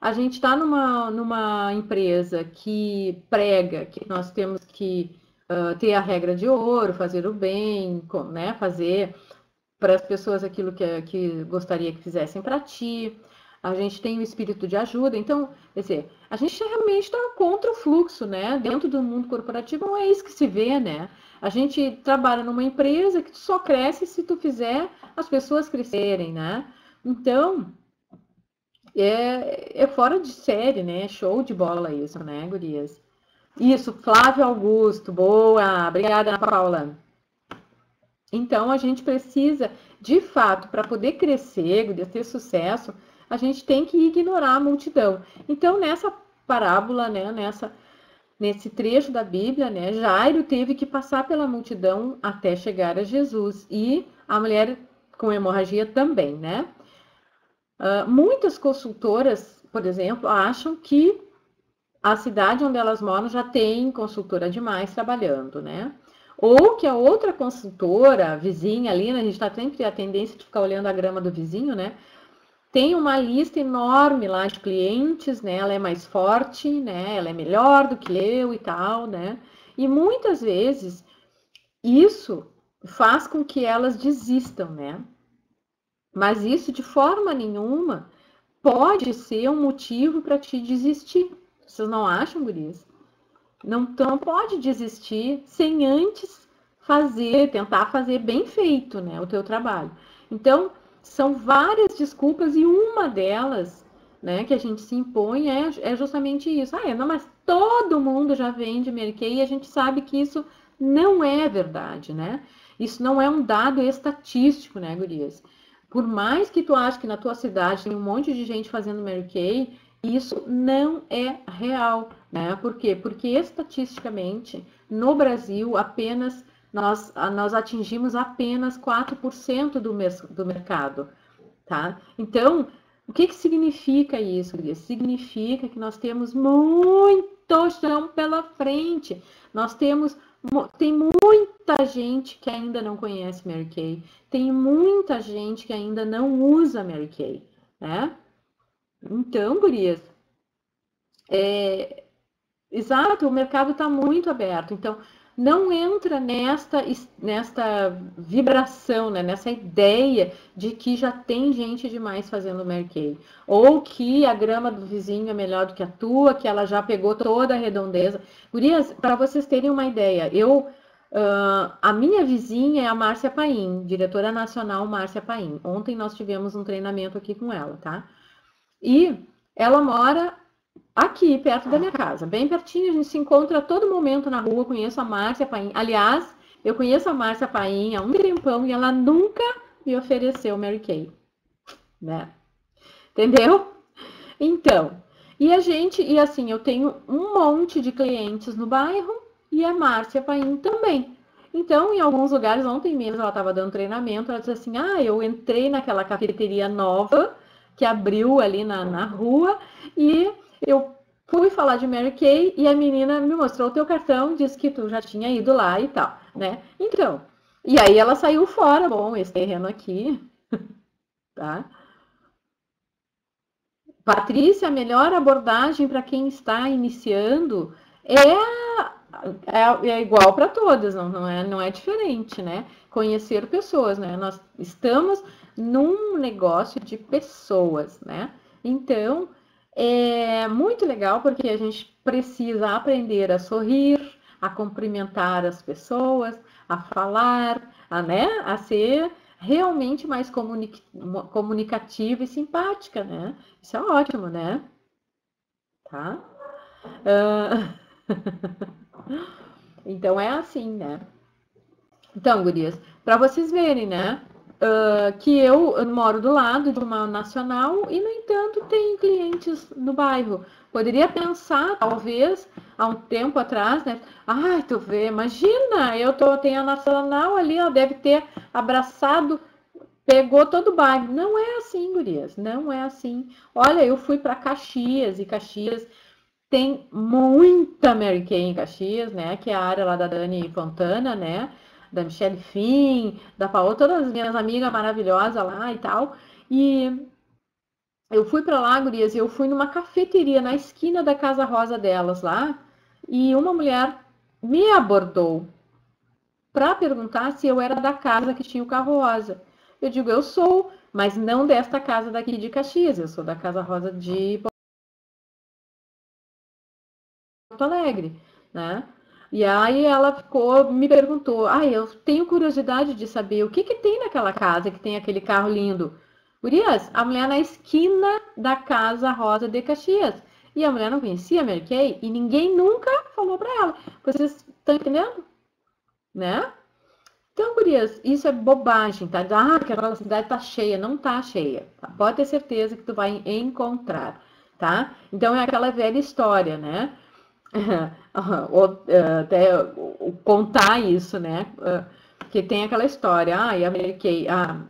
A: A gente está numa empresa que prega que nós temos que ter a regra de ouro, fazer o bem, né? Fazer para as pessoas aquilo que gostaria que fizessem para ti. A gente tem o espírito de ajuda. Então, quer dizer, a gente realmente está contra o fluxo, né? Dentro do mundo corporativo não é isso que se vê, né? A gente trabalha numa empresa que só cresce se tu fizer as pessoas crescerem, né? Então, é fora de série, né? Show de bola isso, né, gurias? Isso, Flávio Augusto, boa. Obrigada, Ana Paula. Então, a gente precisa, de fato, para poder crescer, ter sucesso, a gente tem que ignorar a multidão. Então, nessa parábola, né, nesse trecho da Bíblia, né, Jairo teve que passar pela multidão até chegar a Jesus. E a mulher com hemorragia também, né? Muitas consultoras, por exemplo, acham que a cidade onde elas moram já tem consultora demais trabalhando, né? Ou que a outra consultora, vizinha ali, né, a gente está sempre a tendência de ficar olhando a grama do vizinho, né? Tem uma lista enorme lá de clientes, né? Ela é mais forte, né? Ela é melhor do que eu e tal, né? E muitas vezes isso faz com que elas desistam, né? Mas isso de forma nenhuma pode ser um motivo para te desistir. Vocês não acham, gurias? Não pode desistir sem antes tentar fazer bem feito, né, o teu trabalho. Então, são várias desculpas e uma delas, né, que a gente se impõe é justamente isso. Não, mas todo mundo já vende Mary Kay e a gente sabe que isso não é verdade, né? Isso não é um dado estatístico, né, gurias? Por mais que tu ache que na tua cidade tem um monte de gente fazendo Mary Kay, isso não é real, né? Por quê? Porque estatisticamente, no Brasil, nós atingimos apenas 4% do mercado, tá? Então, o que significa isso? Significa que nós temos muito chão pela frente. Tem muita gente que ainda não conhece Mary Kay, tem muita gente que ainda não usa Mary Kay, né? Então, gurias, exato, o mercado está muito aberto. Então, não entra nesta vibração, né? Nessa ideia de que já tem gente demais fazendo Mary Kay. Ou que a grama do vizinho é melhor do que a tua, que ela já pegou toda a redondeza. Gurias, para vocês terem uma ideia, a minha vizinha é a Márcia Paim, diretora nacional Márcia Paim. Ontem nós tivemos um treinamento aqui com ela, tá? E ela mora aqui, perto da minha casa, bem pertinho, a gente se encontra a todo momento na rua, conheço a Márcia Paim. Aliás, eu conheço a Márcia Paim há um tempão e ela nunca me ofereceu Mary Kay, né? Entendeu? Então, E e assim, eu tenho um monte de clientes no bairro e a Márcia Paim também. Então, em alguns lugares, ontem mesmo ela estava dando treinamento, ela disse assim, eu entrei naquela cafeteria nova que abriu ali na rua e eu fui falar de Mary Kay e a menina me mostrou o teu cartão, disse que tu já tinha ido lá e tal, né? Então, e aí ela saiu fora, bom, esse terreno aqui, tá? Patrícia, a melhor abordagem para quem está iniciando é igual para todas, não é diferente, né? Conhecer pessoas, né? Nós estamos num negócio de pessoas, né? Então, é muito legal porque a gente precisa aprender a sorrir, a cumprimentar as pessoas, a falar, né? A ser realmente mais comunicativa e simpática, né? Isso é ótimo, né? Tá? Uh, então é assim, né? Então, gurias, para vocês verem, né? Que eu moro do lado de uma nacional e, no entanto, tenho clientes no bairro. Poderia pensar, talvez, há um tempo atrás, né? Ai, tu vê, imagina, tenho a nacional ali, ó, deve ter abraçado, pegou todo o bairro. Não é assim, gurias, não é assim. Olha, eu fui para Caxias e Caxias tem muita Mary Kay em Caxias, né? Que é a área lá da Dani Fontana, né? Da Michelle Fim, da Paola, todas as minhas amigas maravilhosas lá e tal. E eu fui para lá, gurias, e eu fui numa cafeteria na esquina da Casa Rosa delas lá, e uma mulher me abordou para perguntar se eu era da casa que tinha o carro rosa. Eu digo, eu sou, mas não desta casa daqui de Caxias, eu sou da Casa Rosa de Porto Alegre, né? E aí ela me perguntou, eu tenho curiosidade de saber o que tem naquela casa que tem aquele carro lindo. Gurias, a mulher na esquina da Casa Rosa de Caxias. E a mulher não conhecia a Mary Kay e ninguém nunca falou para ela. Vocês estão entendendo? Né? Então, gurias, isso é bobagem, tá? Que aquela cidade tá cheia. Não tá cheia. Tá? Pode ter certeza que tu vai encontrar, tá? Então, é aquela velha história, né? Até contar isso, né? Que tem aquela história, e a Mary Kay, a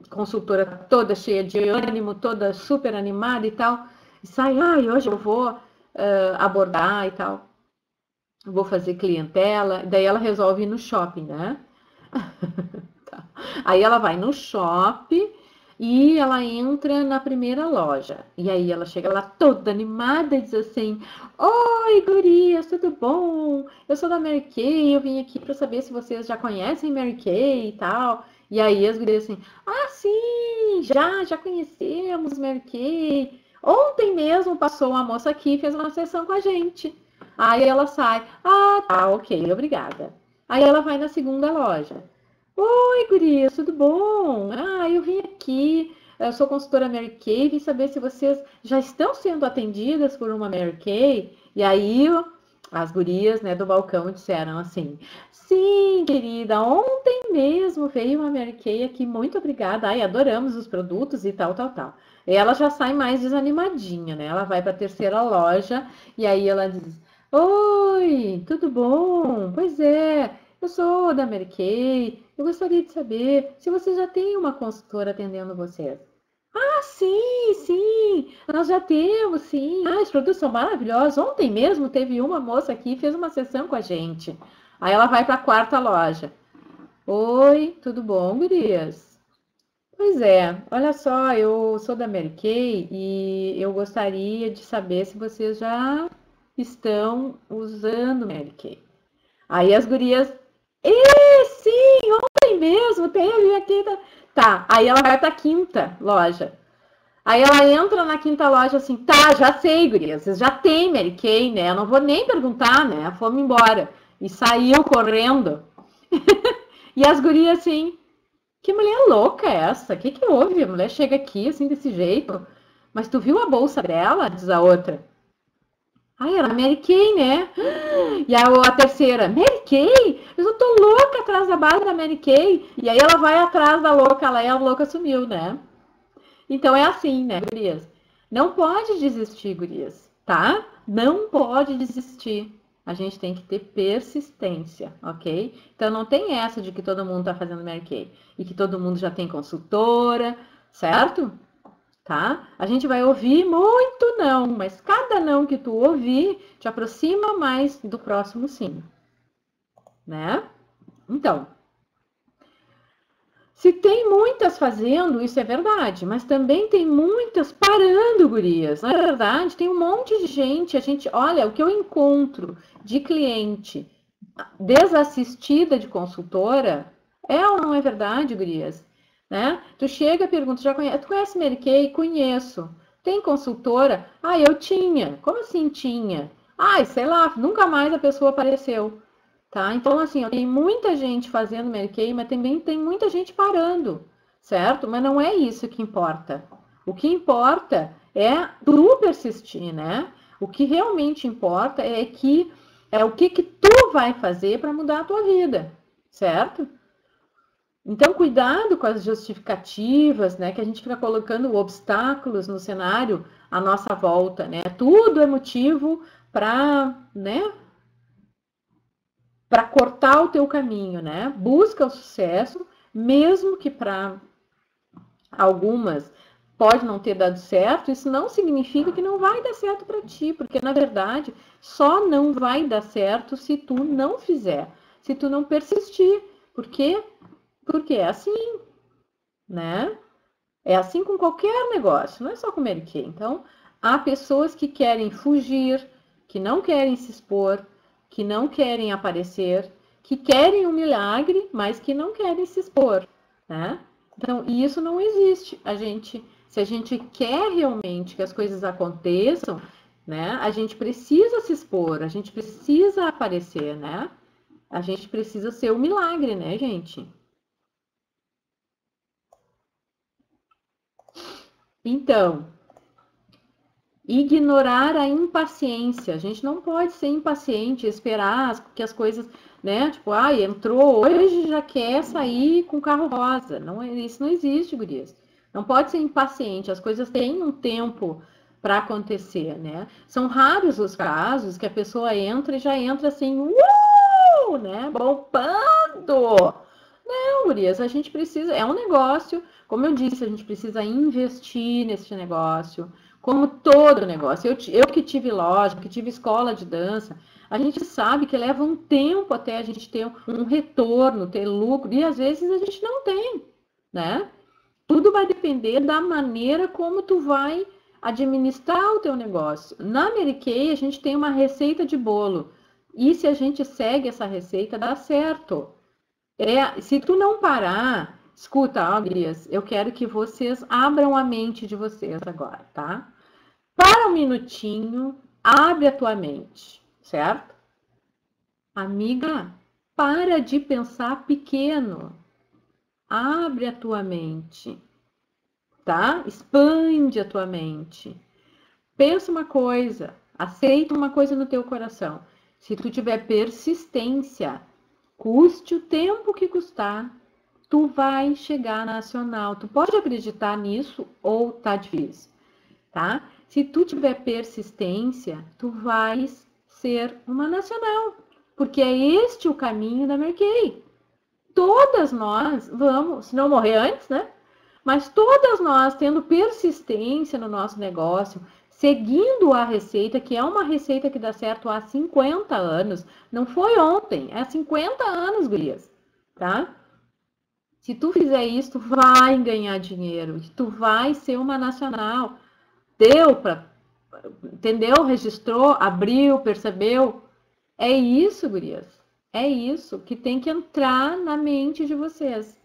A: consultora toda cheia de ânimo, toda super animada e tal, e sai, hoje eu vou abordar e tal, vou fazer clientela, daí ela resolve ir no shopping, né? Tá. Aí ela vai no shopping e ela entra na primeira loja. E aí ela chega lá toda animada e diz assim: Oi, gurias, tudo bom? Eu sou da Mary Kay, eu vim aqui para saber se vocês já conhecem Mary Kay e tal. E aí as gurias assim: sim, já conhecemos Mary Kay. Ontem mesmo passou uma moça aqui e fez uma sessão com a gente. Aí ela sai: tá, ok, obrigada. Aí ela vai na segunda loja. Oi, gurias, tudo bom? Eu vim aqui, eu sou consultora Mary Kay, vim saber se vocês já estão sendo atendidas por uma Mary Kay. E aí as gurias, né, do balcão disseram assim: sim, querida, ontem mesmo veio uma Mary Kay aqui, muito obrigada. Adoramos os produtos e tal, tal, tal. E ela já sai mais desanimadinha, né? Ela vai para a terceira loja e aí ela diz: oi, tudo bom? Pois é. Eu sou da Mary Kay. Eu gostaria de saber se você já tem uma consultora atendendo vocês. Sim, sim. Nós já temos, sim. Os produtos são maravilhosos. Ontem mesmo teve uma moça aqui e fez uma sessão com a gente. Aí ela vai para a quarta loja. Oi, tudo bom, gurias? Pois é, olha só, eu sou da Mary Kay e eu gostaria de saber se vocês já estão usando Mary Kay. Aí as gurias, sim, ontem mesmo, teve aqui. Tá, aí ela vai pra quinta loja. Aí ela entra na quinta loja assim, tá, já sei, gurias, vocês já tem Mary Kay, né? Eu não vou nem perguntar, né? Fomos embora. E saiu correndo. E as gurias assim, que mulher louca é essa? O que houve? A mulher chega aqui assim, desse jeito. Mas tu viu a bolsa dela? Diz a outra. Era Mary Kay, né? E a terceira, Mary Kay? Eu tô louca atrás da base da Mary Kay. E aí ela vai atrás da louca lá e a louca sumiu, né? Então é assim, né, gurias? Não pode desistir, gurias. tá? Não pode desistir. A gente tem que ter persistência, ok? Então não tem essa de que todo mundo está fazendo Mary Kay e que todo mundo já tem consultora, certo? Tá? A gente vai ouvir muito não, mas cada não que tu ouvir te aproxima mais do próximo sim, né? Então, se tem muitas fazendo, isso é verdade, mas também tem muitas parando, gurias. Na verdade, tem um monte de gente, olha, o que eu encontro de cliente desassistida de consultora, é ou não é verdade, gurias? Né? Tu chega e pergunta, tu conhece Mary Kay? Conheço. Tem consultora? Ah, eu tinha. Como assim tinha? Ai, sei lá, nunca mais a pessoa apareceu. Tá? Então, assim, tem muita gente fazendo Mary Kay, mas também tem muita gente parando, certo? Mas não é isso que importa. O que importa é tu persistir, né? O que realmente importa é o que tu vai fazer para mudar a tua vida, certo? Então, cuidado com as justificativas, né? Que a gente fica colocando obstáculos no cenário à nossa volta, né? Tudo é motivo para, né? Para cortar o teu caminho, né? Busca o sucesso, mesmo que para algumas pode não ter dado certo, isso não significa que não vai dar certo para ti, porque na verdade só não vai dar certo se tu não fizer, se tu não persistir. Por quê? Porque é assim, né? É assim com qualquer negócio, não é só com Mary Kay. Então, há pessoas que querem fugir, que não querem se expor, que não querem aparecer, que querem um milagre, mas que não querem se expor, né? Então, isso não existe. Se a gente quer realmente que as coisas aconteçam, né? A gente precisa se expor, a gente precisa aparecer, né? A gente precisa ser o milagre, né, gente? Então, ignorar a impaciência. A gente não pode ser impaciente, esperar que as coisas, né? Tipo, entrou hoje já quer sair com carro rosa. Não, isso não existe, gurias. Não pode ser impaciente. As coisas têm um tempo para acontecer, né? São raros os casos que a pessoa entra e já entra assim, né? Bombando. Não, gurias, a gente precisa, é um negócio, como eu disse, a gente precisa investir nesse negócio, como todo negócio. Eu que tive loja, que tive escola de dança, a gente sabe que leva um tempo até a gente ter um retorno, ter lucro, e às vezes a gente não tem, né? Tudo vai depender da maneira como tu vai administrar o teu negócio. Na Mary Kay, a gente tem uma receita de bolo, e se a gente segue essa receita, dá certo. Se tu não parar, escuta, ó, gurias, eu quero que vocês abram a mente de vocês agora, tá? Para um minutinho, abre a tua mente, certo? Amiga, para de pensar pequeno. Abre a tua mente, tá? Expande a tua mente. Pensa uma coisa, aceita uma coisa no teu coração. Se tu tiver persistência, custe o tempo que custar, tu vai chegar na nacional. Tu pode acreditar nisso ou tá difícil, tá? Se tu tiver persistência, tu vais ser uma nacional, porque é este o caminho da Mary Kay. Todas nós vamos, se não morrer antes, né? Mas todas nós tendo persistência no nosso negócio, seguindo a receita, que é uma receita que dá certo há 50 anos, não foi ontem, é há 50 anos, gurias, tá? Se tu fizer isso, tu vai ganhar dinheiro, tu vai ser uma nacional. Deu para, entendeu? Registrou, abriu, percebeu? É isso, gurias. É isso que tem que entrar na mente de vocês.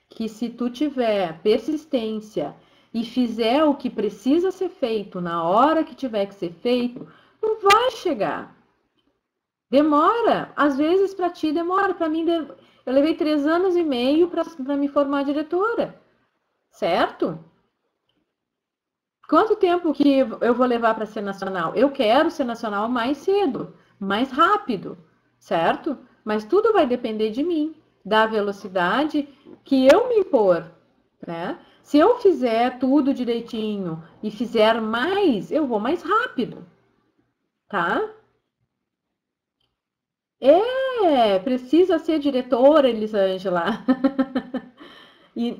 A: Que se tu tiver persistência e fizer o que precisa ser feito na hora que tiver que ser feito, tu vai chegar. Demora, às vezes para ti demora, para mim eu levei 3 anos e meio para me formar diretora, certo? Quanto tempo que eu vou levar para ser nacional? Eu quero ser nacional mais cedo, mais rápido, certo? Mas tudo vai depender de mim, da velocidade que eu me impor, né? Se eu fizer tudo direitinho e fizer mais, eu vou mais rápido, tá? Precisa ser diretora, Elisângela.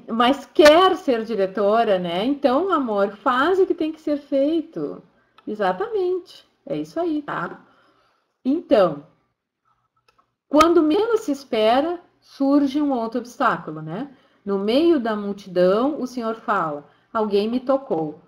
A: Mas quer ser diretora, né? Então, amor, faz o que tem que ser feito. Exatamente. É isso aí, tá? Então, quando menos se espera, surge um outro obstáculo, né? No meio da multidão, o Senhor fala: alguém me tocou.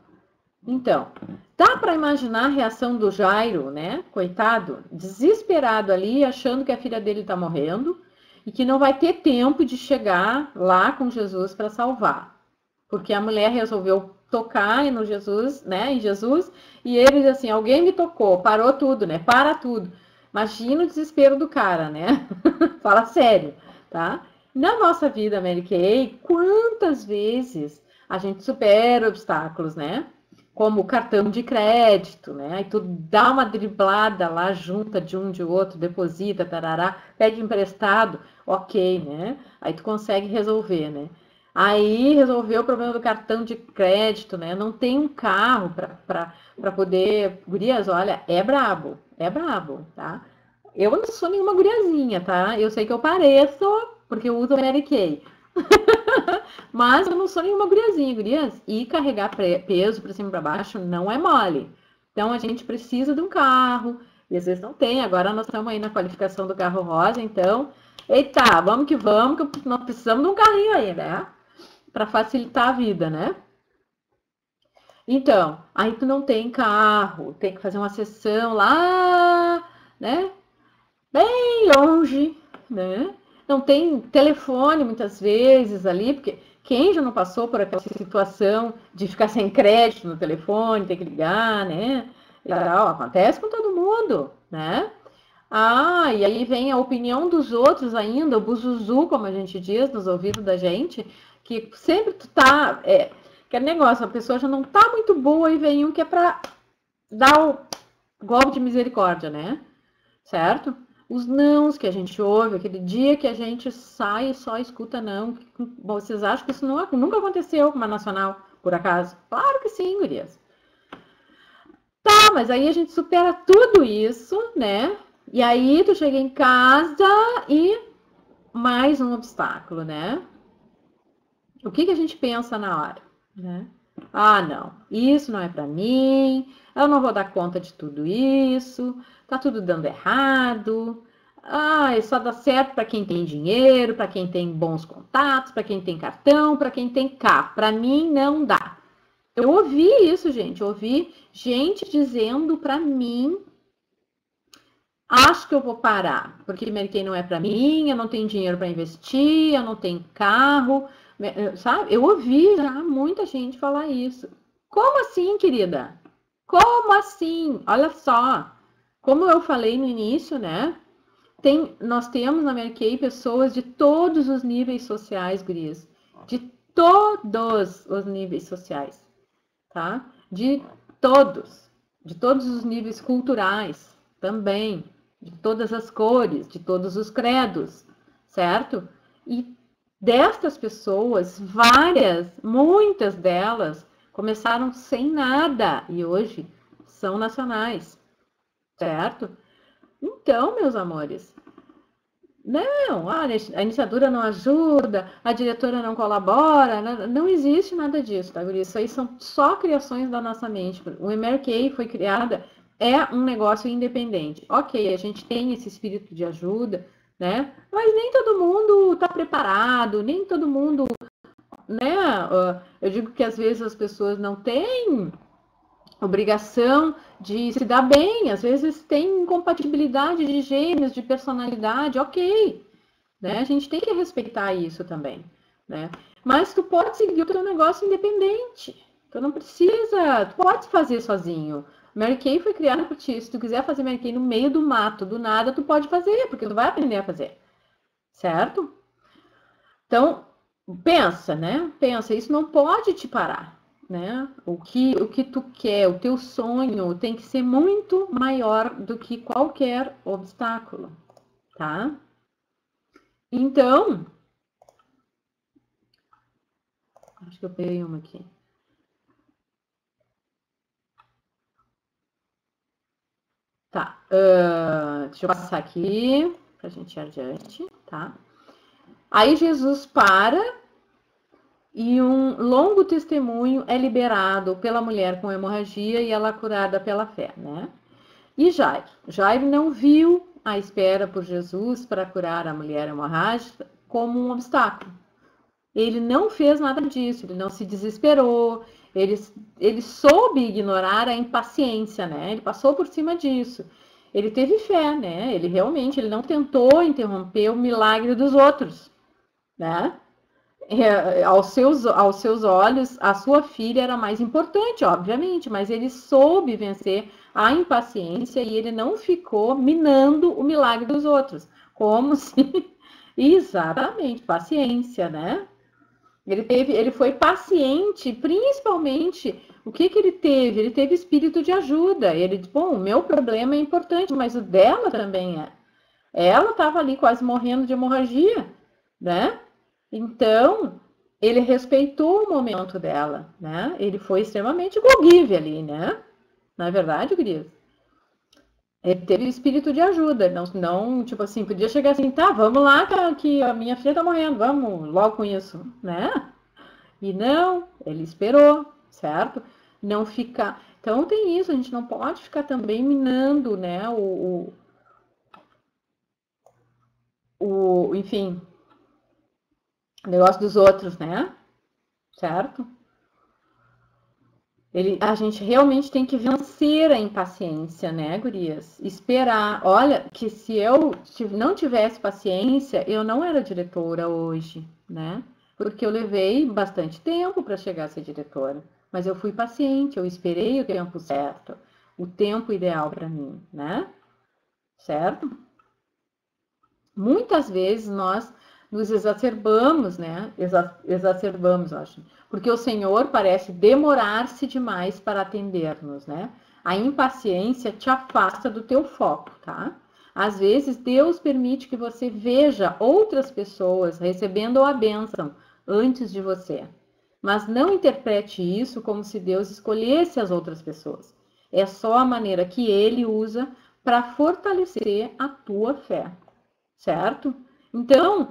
A: Então, dá para imaginar a reação do Jairo, né? Coitado, desesperado ali, achando que a filha dele está morrendo e que não vai ter tempo de chegar lá com Jesus para salvar. Porque a mulher resolveu tocar no Jesus, né? Em Jesus, e ele diz assim: alguém me tocou, parou tudo, né? Para tudo. Imagina o desespero do cara, né? Fala sério, tá? Na nossa vida, Mary Kay, quantas vezes a gente supera obstáculos, né? Como o cartão de crédito, né? Aí tu dá uma driblada lá, junta de um de outro, deposita, tarará, pede emprestado, ok, né? Aí tu consegue resolver, né? Aí resolveu o problema do cartão de crédito, né? Não tem um carro para poder. Gurias, olha, é brabo, tá? Eu não sou nenhuma guriazinha, tá? Eu sei que eu pareço, porque eu uso Mary Kay. Mas eu não sou nenhuma guriazinha, gurias. E carregar peso para cima e para baixo não é mole. Então a gente precisa de um carro. E às vezes não tem. Agora nós estamos aí na qualificação do carro rosa. Então, eita, vamos, que nós precisamos de um carrinho aí, né? Para facilitar a vida, né? Então, aí tu não tem carro, tem que fazer uma sessão lá, né? Bem longe, né? Não tem telefone muitas vezes ali, porque quem já não passou por aquela situação de ficar sem crédito no telefone, ter que ligar, né? E tal, acontece com todo mundo, né? Ah, e aí vem a opinião dos outros ainda, o buzuzu, como a gente diz, nos ouvidos da gente, que sempre tu tá. Que é negócio, a pessoa já não tá muito boa e vem um que é pra dar o golpe de misericórdia, né? Certo? Os nãos que a gente ouve, aquele dia que a gente sai e só escuta não. Vocês acham que isso nunca aconteceu com uma nacional, por acaso? Claro que sim, gurias. Tá, mas aí a gente supera tudo isso, né? E aí tu chega em casa e mais um obstáculo, né? O que a gente pensa na hora, né? Ah, não, isso não é para mim, eu não vou dar conta de tudo isso, tá tudo dando errado. Ah, só dá certo para quem tem dinheiro, para quem tem bons contatos, para quem tem cartão, para quem tem carro. Para mim não dá. Eu ouvi isso, gente, eu ouvi gente dizendo para mim: acho que eu vou parar, porque Mary Kay não é para mim, eu não tenho dinheiro para investir, eu não tenho carro, sabe? Eu ouvi já muita gente falar isso. Como assim, querida? Como assim? Olha só, como eu falei no início, né? Nós temos na Mary Kay pessoas de todos os níveis sociais, gurias. De todos os níveis sociais, tá? De todos os níveis culturais também, de todas as cores, de todos os credos, certo? E destas pessoas, muitas delas, começaram sem nada e hoje são nacionais, certo? Então, meus amores, não, a iniciadora não ajuda, a diretora não colabora, não existe nada disso, tá, Guri? Isso aí são só criações da nossa mente. O MRK foi criada, é um negócio independente. Ok, a gente tem esse espírito de ajuda, né? Mas nem todo mundo está preparado, nem todo mundo, né? Eu digo que às vezes as pessoas não têm obrigação de se dar bem, às vezes tem incompatibilidade de gênios, de personalidade, ok, né? A gente tem que respeitar isso também, né? Mas tu pode seguir o teu negócio independente. Tu não precisa, tu pode fazer sozinho. Mary Kay foi criada por ti. Se tu quiser fazer Mary Kay no meio do mato, do nada, tu pode fazer, porque tu vai aprender a fazer, certo? Então, pensa, né? Pensa, isso não pode te parar, né? O que tu quer, o teu sonho tem que ser muito maior do que qualquer obstáculo, tá? Então, acho que eu peguei uma aqui. Deixa eu passar aqui para a gente ir adiante, tá? Aí Jesus para e um longo testemunho é liberado pela mulher com hemorragia e ela é curada pela fé, né? E Jairo não viu a espera por Jesus para curar a mulher hemorrágica como um obstáculo. Ele não fez nada disso, ele não se desesperou, ele soube ignorar a impaciência, né? Ele passou por cima disso. Ele teve fé, né? Ele não tentou interromper o milagre dos outros, né? Aos seus olhos, a sua filha era mais importante, obviamente, mas ele soube vencer a impaciência e ele não ficou minando o milagre dos outros, como se... Exatamente, paciência, né? Ele foi paciente, principalmente, o que ele teve? Ele teve espírito de ajuda. Ele disse, bom, o meu problema é importante, mas o dela também é. Ela estava ali quase morrendo de hemorragia, né? Então, ele respeitou o momento dela, né? Ele foi extremamente go-give ali, né? Não é verdade, Gurias? Ele teve espírito de ajuda, não, tipo assim, podia chegar assim, tá, vamos lá, que a minha filha tá morrendo, vamos logo com isso, né? E não, ele esperou, certo? Não ficar. Então tem isso, a gente não pode ficar também minando, né? Enfim, o negócio dos outros, né? Certo? A gente realmente tem que vencer a impaciência, né, gurias? Esperar. Olha, que se eu não tivesse paciência, eu não era diretora hoje, né? Porque eu levei bastante tempo para chegar a ser diretora. Mas eu fui paciente, eu esperei o tempo certo, o tempo ideal para mim, né? Certo? Muitas vezes nós nos exacerbamos, né? Exacerbamos, acho. Porque o Senhor parece demorar-se demais para atender-nos, né? A impaciência te afasta do teu foco, tá? Às vezes Deus permite que você veja outras pessoas recebendo a bênção antes de você. Mas não interprete isso como se Deus escolhesse as outras pessoas. É só a maneira que Ele usa para fortalecer a tua fé, certo? Então,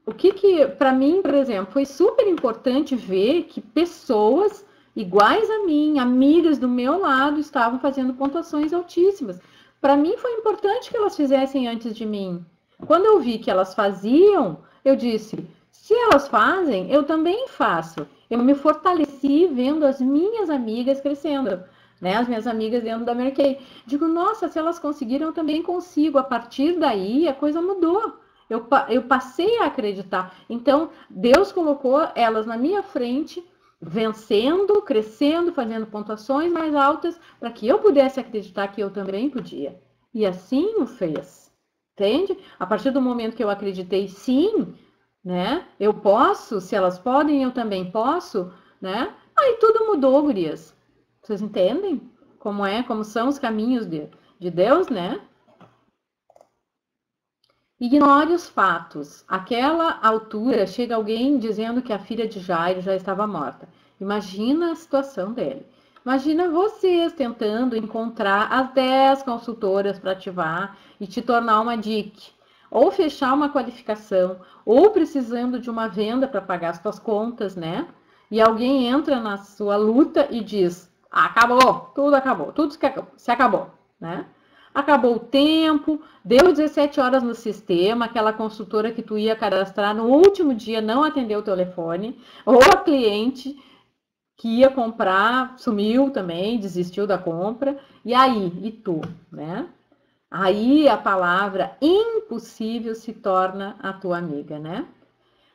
A: o que para mim, por exemplo, foi super importante ver que pessoas iguais a mim, amigas do meu lado, estavam fazendo pontuações altíssimas. Para mim foi importante que elas fizessem antes de mim. Quando eu vi que elas faziam, eu disse: se elas fazem, eu também faço. Eu me fortaleci vendo as minhas amigas crescendo, né? As minhas amigas dentro da Mary Kay. Digo, nossa, se elas conseguiram, eu também consigo. A partir daí, a coisa mudou. Eu passei a acreditar. Então, Deus colocou elas na minha frente, vencendo, crescendo, fazendo pontuações mais altas, para que eu pudesse acreditar que eu também podia. E assim o fez. Entende? A partir do momento que eu acreditei, sim, né? Eu posso, se elas podem, eu também posso, né? Aí tudo mudou, gurias. Vocês entendem como são os caminhos de Deus, né? Ignore os fatos. Àquela altura, chega alguém dizendo que a filha de Jairo já estava morta. Imagina a situação dele. Imagina vocês tentando encontrar as 10 consultoras para ativar e te tornar uma DIC, ou fechar uma qualificação, ou precisando de uma venda para pagar as suas contas, né? E alguém entra na sua luta e diz: acabou, tudo se acabou, né? Acabou o tempo, deu 17 horas no sistema, aquela consultora que tu ia cadastrar no último dia não atendeu o telefone, ou a cliente que ia comprar sumiu também, desistiu da compra, e aí, e tu, né? Aí a palavra impossível se torna a tua amiga, né?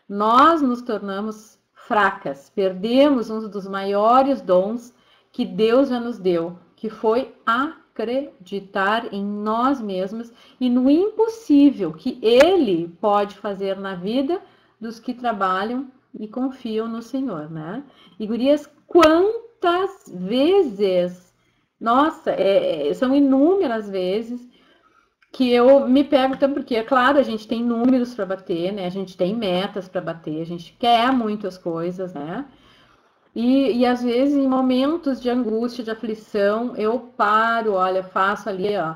A: Nós nos tornamos fracas, perdemos um dos maiores dons que Deus já nos deu, que foi acreditar em nós mesmos e no impossível que Ele pode fazer na vida dos que trabalham e confiam no Senhor, né? E gurias, quantas vezes, nossa, são inúmeras vezes que eu me pego também, porque, é claro, a gente tem números para bater, né? A gente tem metas para bater, a gente quer muitas coisas, né? E às vezes, em momentos de angústia, de aflição, eu paro, olha, faço ali, ó,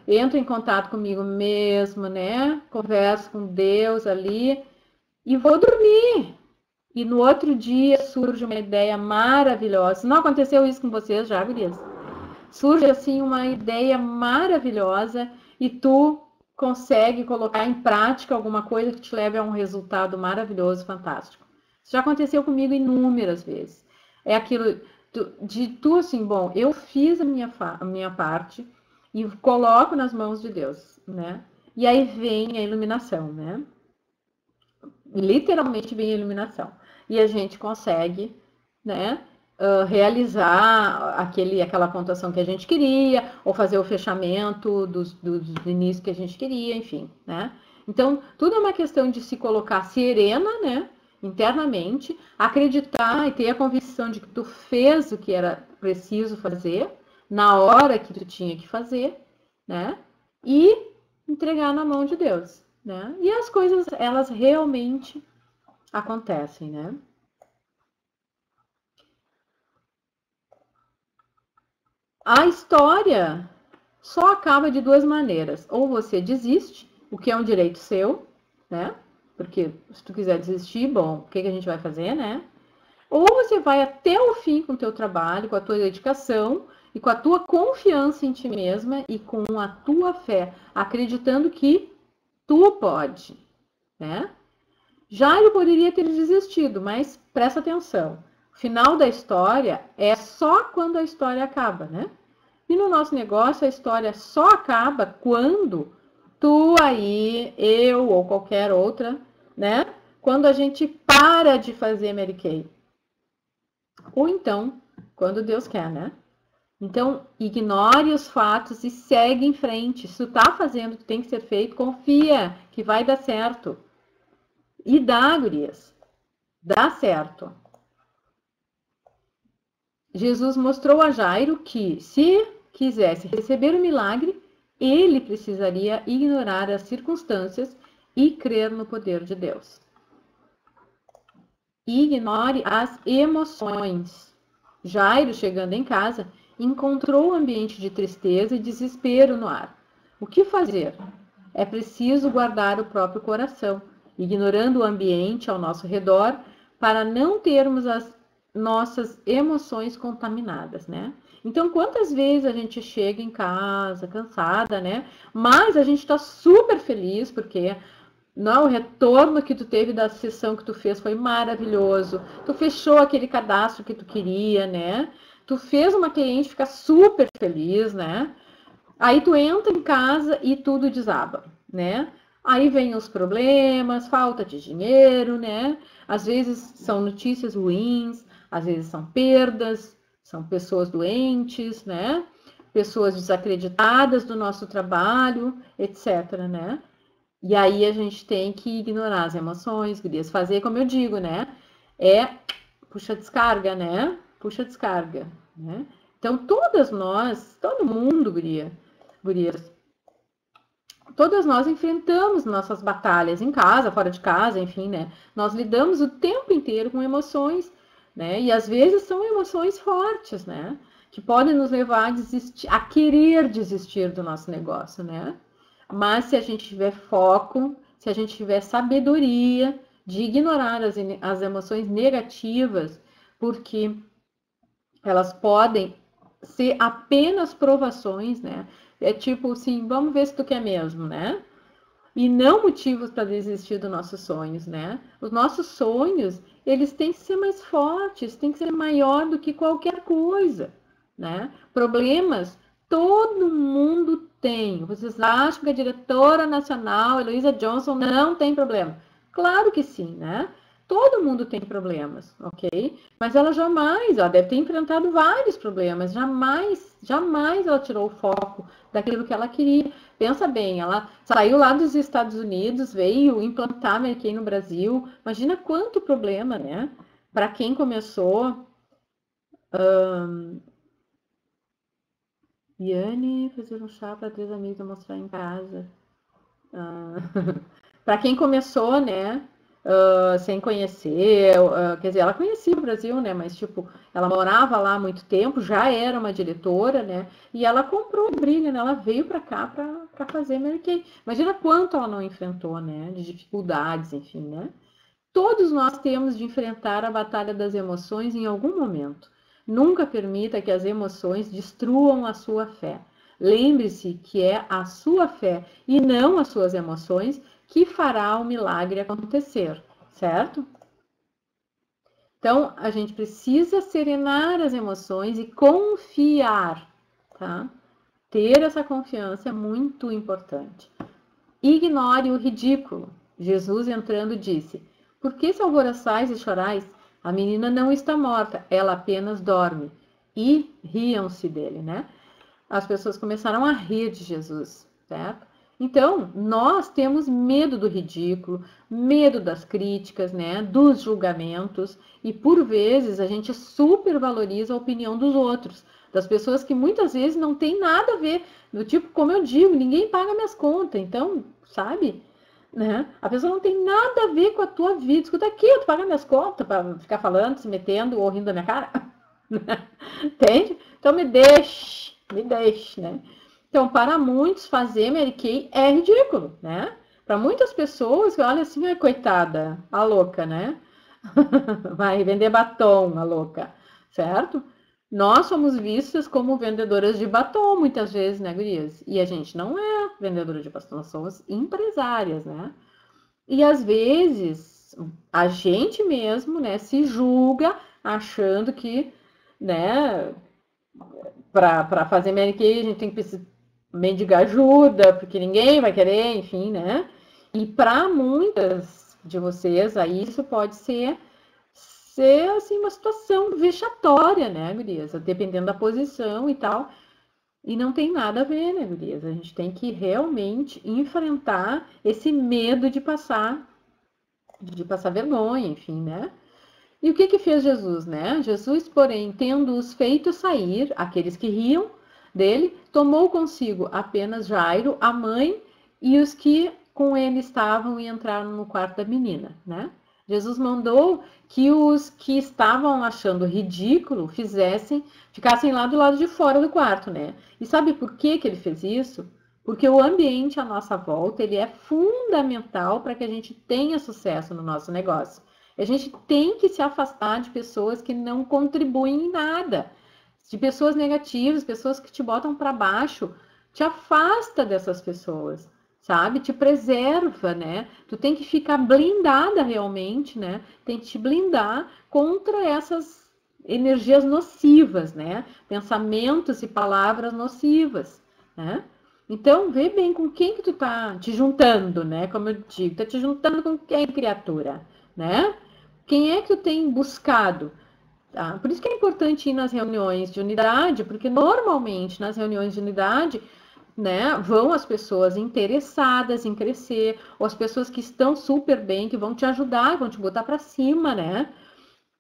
A: entro em contato comigo mesmo, né? Converso com Deus ali e vou dormir. E no outro dia surge uma ideia maravilhosa. Não aconteceu isso com vocês já, gurias? Surge assim uma ideia maravilhosa e tu consegue colocar em prática alguma coisa que te leve a um resultado maravilhoso, fantástico. Isso já aconteceu comigo inúmeras vezes. É aquilo de tu assim, bom, eu fiz a minha parte e coloco nas mãos de Deus, né? E aí vem a iluminação, né? Literalmente vem a iluminação. E a gente consegue, né, realizar aquela pontuação que a gente queria, ou fazer o fechamento dos inícios que a gente queria, enfim, né? Então, tudo é uma questão de se colocar serena, né, internamente, acreditar e ter a convicção de que tu fez o que era preciso fazer, na hora que tu tinha que fazer, né? E entregar na mão de Deus, né? E as coisas, elas realmente acontecem, né? A história só acaba de duas maneiras. Ou você desiste, o que é um direito seu, né? Porque se tu quiser desistir, bom, o que a gente vai fazer, né? Ou você vai até o fim com o teu trabalho, com a tua dedicação e com a tua confiança em ti mesma e com a tua fé, acreditando que tu pode, né? Jairo poderia ter desistido, mas presta atenção. O final da história é só quando a história acaba, né? E no nosso negócio a história só acaba quando tu aí, eu ou qualquer outra, né? Quando a gente para de fazer Mary Kay. Ou então, quando Deus quer, né? Então, ignore os fatos e segue em frente. Se tu tá fazendo o que tem que ser feito, confia que vai dar certo. E dá, gurias. Dá certo. Jesus mostrou a Jairo que, se quisesse receber o milagre, ele precisaria ignorar as circunstâncias e crer no poder de Deus. Ignore as emoções. Jairo, chegando em casa, encontrou um ambiente de tristeza e desespero no ar. O que fazer? É preciso guardar o próprio coração, ignorando o ambiente ao nosso redor, para não termos as nossas emoções contaminadas, né? Então, quantas vezes a gente chega em casa cansada, né? Mas a gente está super feliz porque não, o retorno que tu teve da sessão que tu fez foi maravilhoso. Tu fechou aquele cadastro que tu queria, né? Tu fez uma cliente ficar super feliz, né? Aí tu entra em casa e tudo desaba, né? Aí vem os problemas, falta de dinheiro, né? Às vezes são notícias ruins, às vezes são perdas, são pessoas doentes, né? Pessoas desacreditadas do nosso trabalho, etc, né? E aí a gente tem que ignorar as emoções, gurias, fazer como eu digo, né? É puxa descarga, né? Puxa descarga, né? Então todas nós, todo mundo, gurias, todas nós enfrentamos nossas batalhas em casa, fora de casa, enfim, né? Nós lidamos o tempo inteiro com emoções, né? E às vezes são emoções fortes, né? Que podem nos levar a desistir, a querer desistir do nosso negócio, né? Mas se a gente tiver foco, se a gente tiver sabedoria de ignorar as emoções negativas, porque elas podem ser apenas provações, né? É tipo assim, vamos ver se tu quer mesmo, né? E não motivos para desistir dos nossos sonhos, né? Os nossos sonhos, eles têm que ser mais fortes, têm que ser maior do que qualquer coisa, né? Problemas, todo mundo tem. Vocês acham que a diretora nacional, Heloísa Johnson, não tem problema? Claro que sim, né? Todo mundo tem problemas, ok? Mas ela jamais, ela deve ter enfrentado vários problemas, jamais ela tirou o foco daquilo que ela queria. Pensa bem, ela saiu lá dos Estados Unidos, veio implantar a Mary Kay no Brasil. Imagina quanto problema, né? Para quem começou. Yane, fazer um chá para 3 amigos mostrar em casa. Para quem começou, né? sem conhecer, quer dizer, ela conhecia o Brasil, né? Mas tipo, ela morava lá há muito tempo, já era uma diretora, né? E ela comprou briga, né? Ela veio para cá para fazer Mary Kay. Imagina quanto ela não enfrentou, né? De dificuldades, enfim, né? Todos nós temos de enfrentar a batalha das emoções em algum momento. Nunca permita que as emoções destruam a sua fé. Lembre-se que é a sua fé e não as suas emoções que fará o milagre acontecer, certo? Então, a gente precisa serenar as emoções e confiar, tá? Ter essa confiança é muito importante. Ignore o ridículo. Jesus entrando disse: Por que se alvoroçais e chorais? A menina não está morta, ela apenas dorme. E riam-se dele, né? As pessoas começaram a rir de Jesus, certo? Então, nós temos medo do ridículo, medo das críticas, né, dos julgamentos, e por vezes a gente supervaloriza a opinião dos outros, das pessoas que muitas vezes não tem nada a ver, do tipo, como eu digo, ninguém paga minhas contas, então, sabe? Né? A pessoa não tem nada a ver com a tua vida. Escuta aqui, tu paga minhas contas para ficar falando, se metendo ou rindo da minha cara. Entende? Então me deixe, né? Então, para muitos, fazer Mary Kay é ridículo, né? Para muitas pessoas, olha assim, ai, coitada, a louca, né? Vai vender batom, a louca, certo? Nós somos vistas como vendedoras de batom, muitas vezes, né, gurias? E a gente não é vendedora de batom, nós somos empresárias, né? E às vezes, a gente mesmo, né, se julga achando que, né, para fazer Mary Kay, a gente tem que mendigar ajuda, porque ninguém vai querer, enfim, né? E para muitas de vocês, aí isso pode ser assim, uma situação vexatória, né, gurias? Dependendo da posição e tal. E não tem nada a ver, né, gurias? A gente tem que realmente enfrentar esse medo de passar vergonha, enfim, né? E o que que fez Jesus, né? Jesus, porém, tendo-os feito sair, aqueles que riam dele, tomou consigo apenas Jairo, a mãe e os que com ele estavam e entraram no quarto da menina, né? Jesus mandou que os que estavam achando ridículo ficassem lá do lado de fora do quarto, né? E sabe por que que ele fez isso? Porque o ambiente à nossa volta, ele é fundamental para que a gente tenha sucesso no nosso negócio. A gente tem que se afastar de pessoas que não contribuem em nada, de pessoas negativas, pessoas que te botam para baixo. Te afasta dessas pessoas, sabe? Te preserva, né? Tu tem que ficar blindada realmente, né? Tem que te blindar contra essas energias nocivas, né? Pensamentos e palavras nocivas, né? Então, vê bem com quem que tu tá te juntando, né? Como eu digo, tá te juntando com quem, criatura, né? Quem é que tu tem buscado? Tá? Por isso que é importante ir nas reuniões de unidade, porque normalmente nas reuniões de unidade, né, vão as pessoas interessadas em crescer, ou as pessoas que estão super bem, que vão te ajudar, vão te botar para cima, né?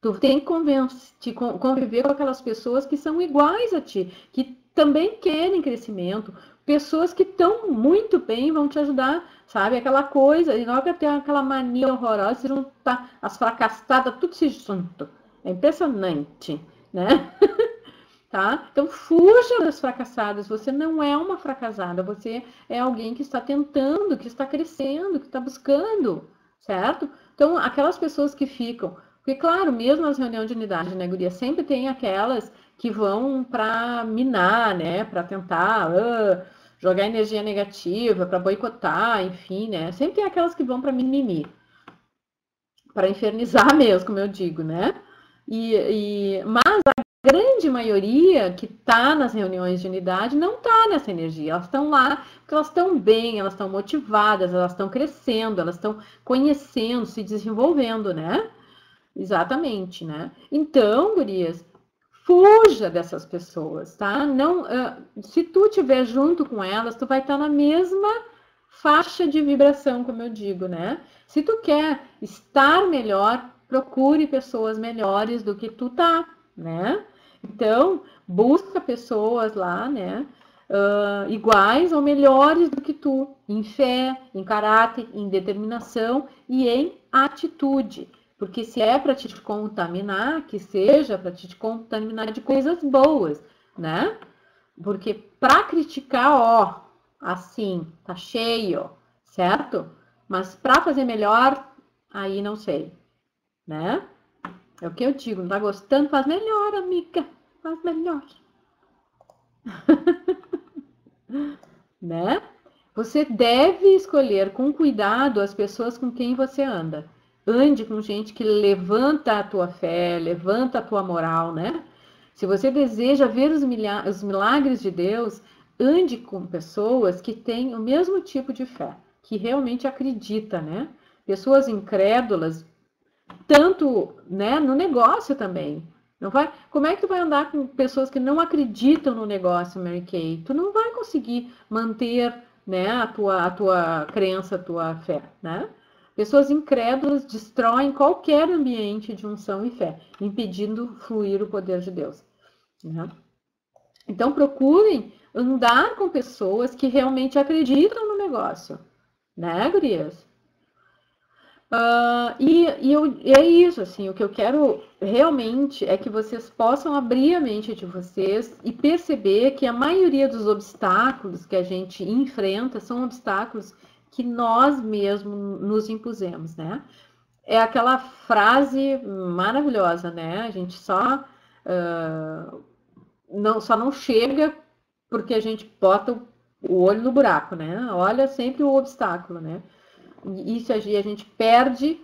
A: Tu tem que conviver com aquelas pessoas que são iguais a ti, que também querem crescimento, pessoas que estão muito bem vão te ajudar, sabe? Aquela coisa, e não é que tem aquela mania horrorosa de juntar as fracassadas, tudo se junto. É impressionante, né? Tá? Então fuja das fracassadas. Você não é uma fracassada, você é alguém que está tentando, que está crescendo, que está buscando, certo? Então, aquelas pessoas que ficam, porque claro, mesmo nas reuniões de unidade, né, guria, sempre tem aquelas que vão para minar, né, para tentar jogar energia negativa, para boicotar, enfim, né? Sempre tem aquelas que vão para mimimi, para infernizar mesmo, como eu digo, né? Mas a grande maioria que está nas reuniões de unidade não está nessa energia. Elas estão lá porque elas estão bem, elas estão motivadas, elas estão crescendo, elas estão conhecendo, se desenvolvendo, né? Exatamente, né? Então, gurias, fuja dessas pessoas, tá? Não, se tu estiver junto com elas, tu vai estar na mesma faixa de vibração, como eu digo, né? Se tu quer estar melhor, procure pessoas melhores do que tu tá, né? Então, busca pessoas lá, né? Iguais ou melhores do que tu, em fé, em caráter, em determinação e em atitude. Porque se é para te contaminar, que seja para te contaminar de coisas boas, né? Porque para criticar, ó, assim, tá cheio, certo? Mas para fazer melhor, aí não sei, né? É o que eu digo, não tá gostando? Faz melhor, amiga. Faz melhor. Né? Você deve escolher com cuidado as pessoas com quem você anda. Ande com gente que levanta a tua fé, levanta a tua moral, né? Se você deseja ver os milagres de Deus, ande com pessoas que têm o mesmo tipo de fé, que realmente acredita, né? Pessoas incrédulas, tanto, né, no negócio também. Não vai, como é que tu vai andar com pessoas que não acreditam no negócio, Mary Kay? Tu não vai conseguir manter, né, a tua crença, a tua fé, né? Pessoas incrédulas destroem qualquer ambiente de unção e fé, impedindo fluir o poder de Deus, né? Então procurem andar com pessoas que realmente acreditam no negócio, né, gurias? E é isso, assim, o que eu quero realmente é que vocês possam abrir a mente de vocês e perceber que a maioria dos obstáculos que a gente enfrenta são obstáculos que nós mesmos nos impusemos, né? É aquela frase maravilhosa, né? A gente só não chega porque a gente bota o olho no buraco, né? Olha sempre o obstáculo, né? Isso a gente perde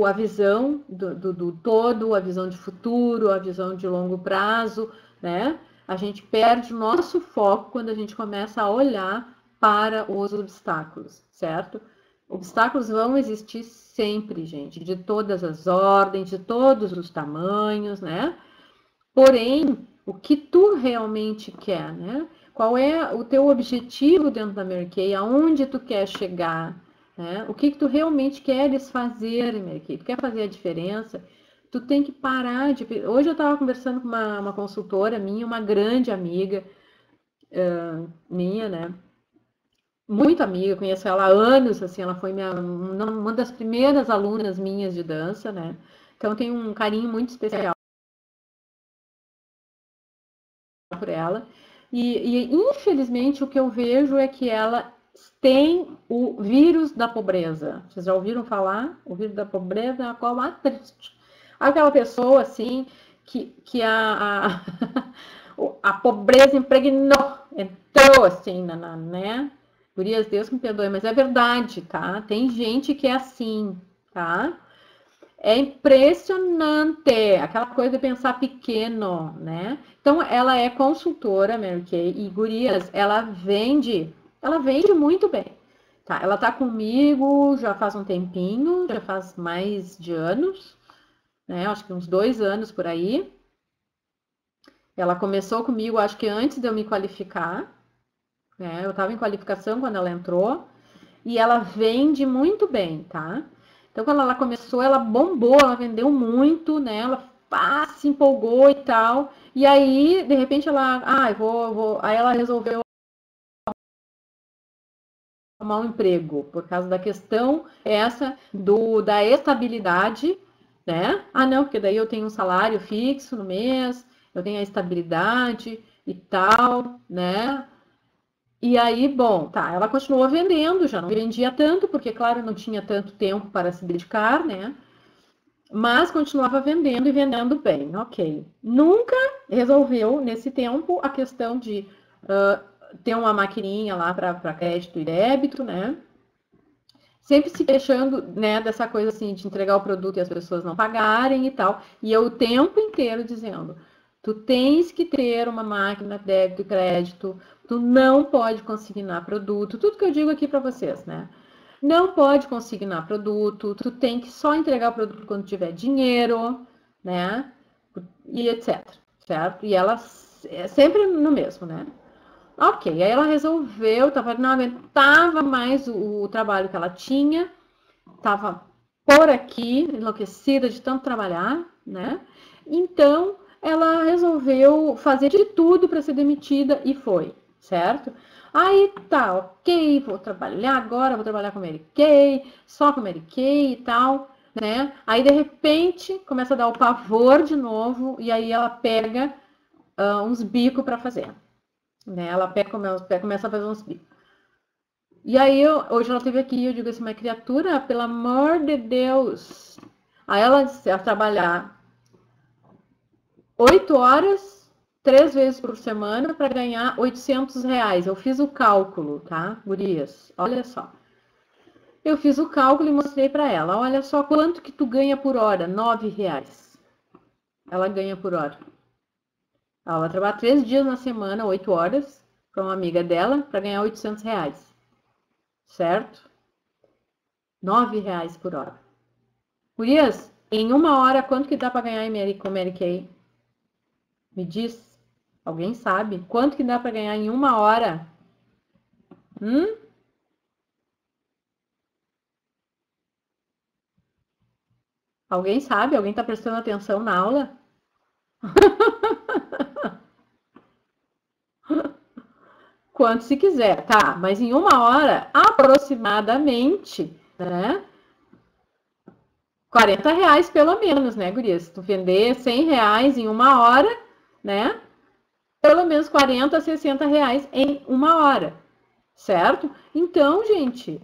A: a visão do todo, a visão de futuro, a visão de longo prazo, né? A gente perde o nosso foco quando a gente começa a olhar para os obstáculos, certo? Obstáculos vão existir sempre, gente, de todas as ordens, de todos os tamanhos, né? Porém, o que tu realmente quer, né? Qual é o teu objetivo dentro da Mary Kay? Aonde tu quer chegar? Né? O que tu realmente queres fazer, Mary Kay? Tu quer fazer a diferença? Tu tem que parar de... Hoje eu estava conversando com uma consultora minha, uma grande amiga minha, né? Muito amiga, conheço ela há anos, assim, ela foi uma das primeiras alunas minhas de dança, né? Então eu tenho um carinho muito especial por ela. E infelizmente o que eu vejo é que ela tem o vírus da pobreza. Vocês já ouviram falar? O vírus da pobreza é uma coisa mais triste. Aquela pessoa assim que a pobreza impregnou, entrou assim, né? Gurias, Deus me perdoe, mas é verdade, tá? Tem gente que é assim, tá? É impressionante, aquela coisa de pensar pequeno, né? Então, ela é consultora, Mary Kay, e gurias, ela vende muito bem, tá? Ela tá comigo já faz um tempinho, já faz mais de anos, né? Acho que uns 2 anos por aí. Ela começou comigo, acho que antes de eu me qualificar, né? Eu estava em qualificação quando ela entrou, e ela vende muito bem, tá? Então, quando ela começou, ela bombou, ela vendeu muito, né? Ela se empolgou e tal. E aí, de repente, ela, vou. Aí ela resolveu arrumar um emprego, por causa da questão essa da estabilidade, né? Ah, não, porque daí eu tenho um salário fixo no mês, eu tenho a estabilidade e tal, né? E aí, bom, tá, ela continuou vendendo, já não vendia tanto, porque, claro, não tinha tanto tempo para se dedicar, né? Mas continuava vendendo e vendendo bem, ok. Nunca resolveu, nesse tempo, a questão de ter uma maquininha lá para crédito e débito, né? Sempre se queixando, né, dessa coisa assim, de entregar o produto e as pessoas não pagarem e tal. E eu o tempo inteiro dizendo, tu tens que ter uma máquina de débito e crédito, tu não pode consignar produto, tudo que eu digo aqui para vocês, né? Não pode consignar produto, tu tem que só entregar o produto quando tiver dinheiro, né? E etc, certo? E ela é sempre no mesmo, né? Ok, aí ela resolveu, não aguentava mais o trabalho que ela tinha, estava por aqui, enlouquecida de tanto trabalhar, né? Então, ela resolveu fazer de tudo para ser demitida e foi. certo? Aí tá, ok, vou trabalhar agora, vou trabalhar com Mary Kay, só com Mary Kay e tal, né? Aí de repente começa a dar o pavor de novo e aí ela pega uns bicos para fazer, né? Ela começa a fazer uns bicos. E aí hoje ela esteve aqui, eu digo assim, mas criatura, pelo amor de Deus. Aí ela trabalhar 8 horas, 3 vezes por semana para ganhar R$ 800. Eu fiz o cálculo, tá, gurias? Olha só. Eu fiz o cálculo e mostrei para ela. Olha só quanto que tu ganha por hora. R$ 9. Ela ganha por hora. Ela vai trabalhar 3 dias na semana, 8 horas, para uma amiga dela, para ganhar R$ 800. Certo? R$ 9 por hora. Gurias, em 1 hora, quanto que dá para ganhar com Mary Kay? Me diz. Alguém sabe? Quanto que dá para ganhar em 1 hora? Alguém sabe? Alguém está prestando atenção na aula? Quanto se quiser, tá? Mas em 1 hora, aproximadamente, né? R$ 40 pelo menos, né, gurias? Se tu vender R$ 100 em 1 hora, né? Pelo menos R$ 40, R$ 60 em 1 hora, certo? Então, gente,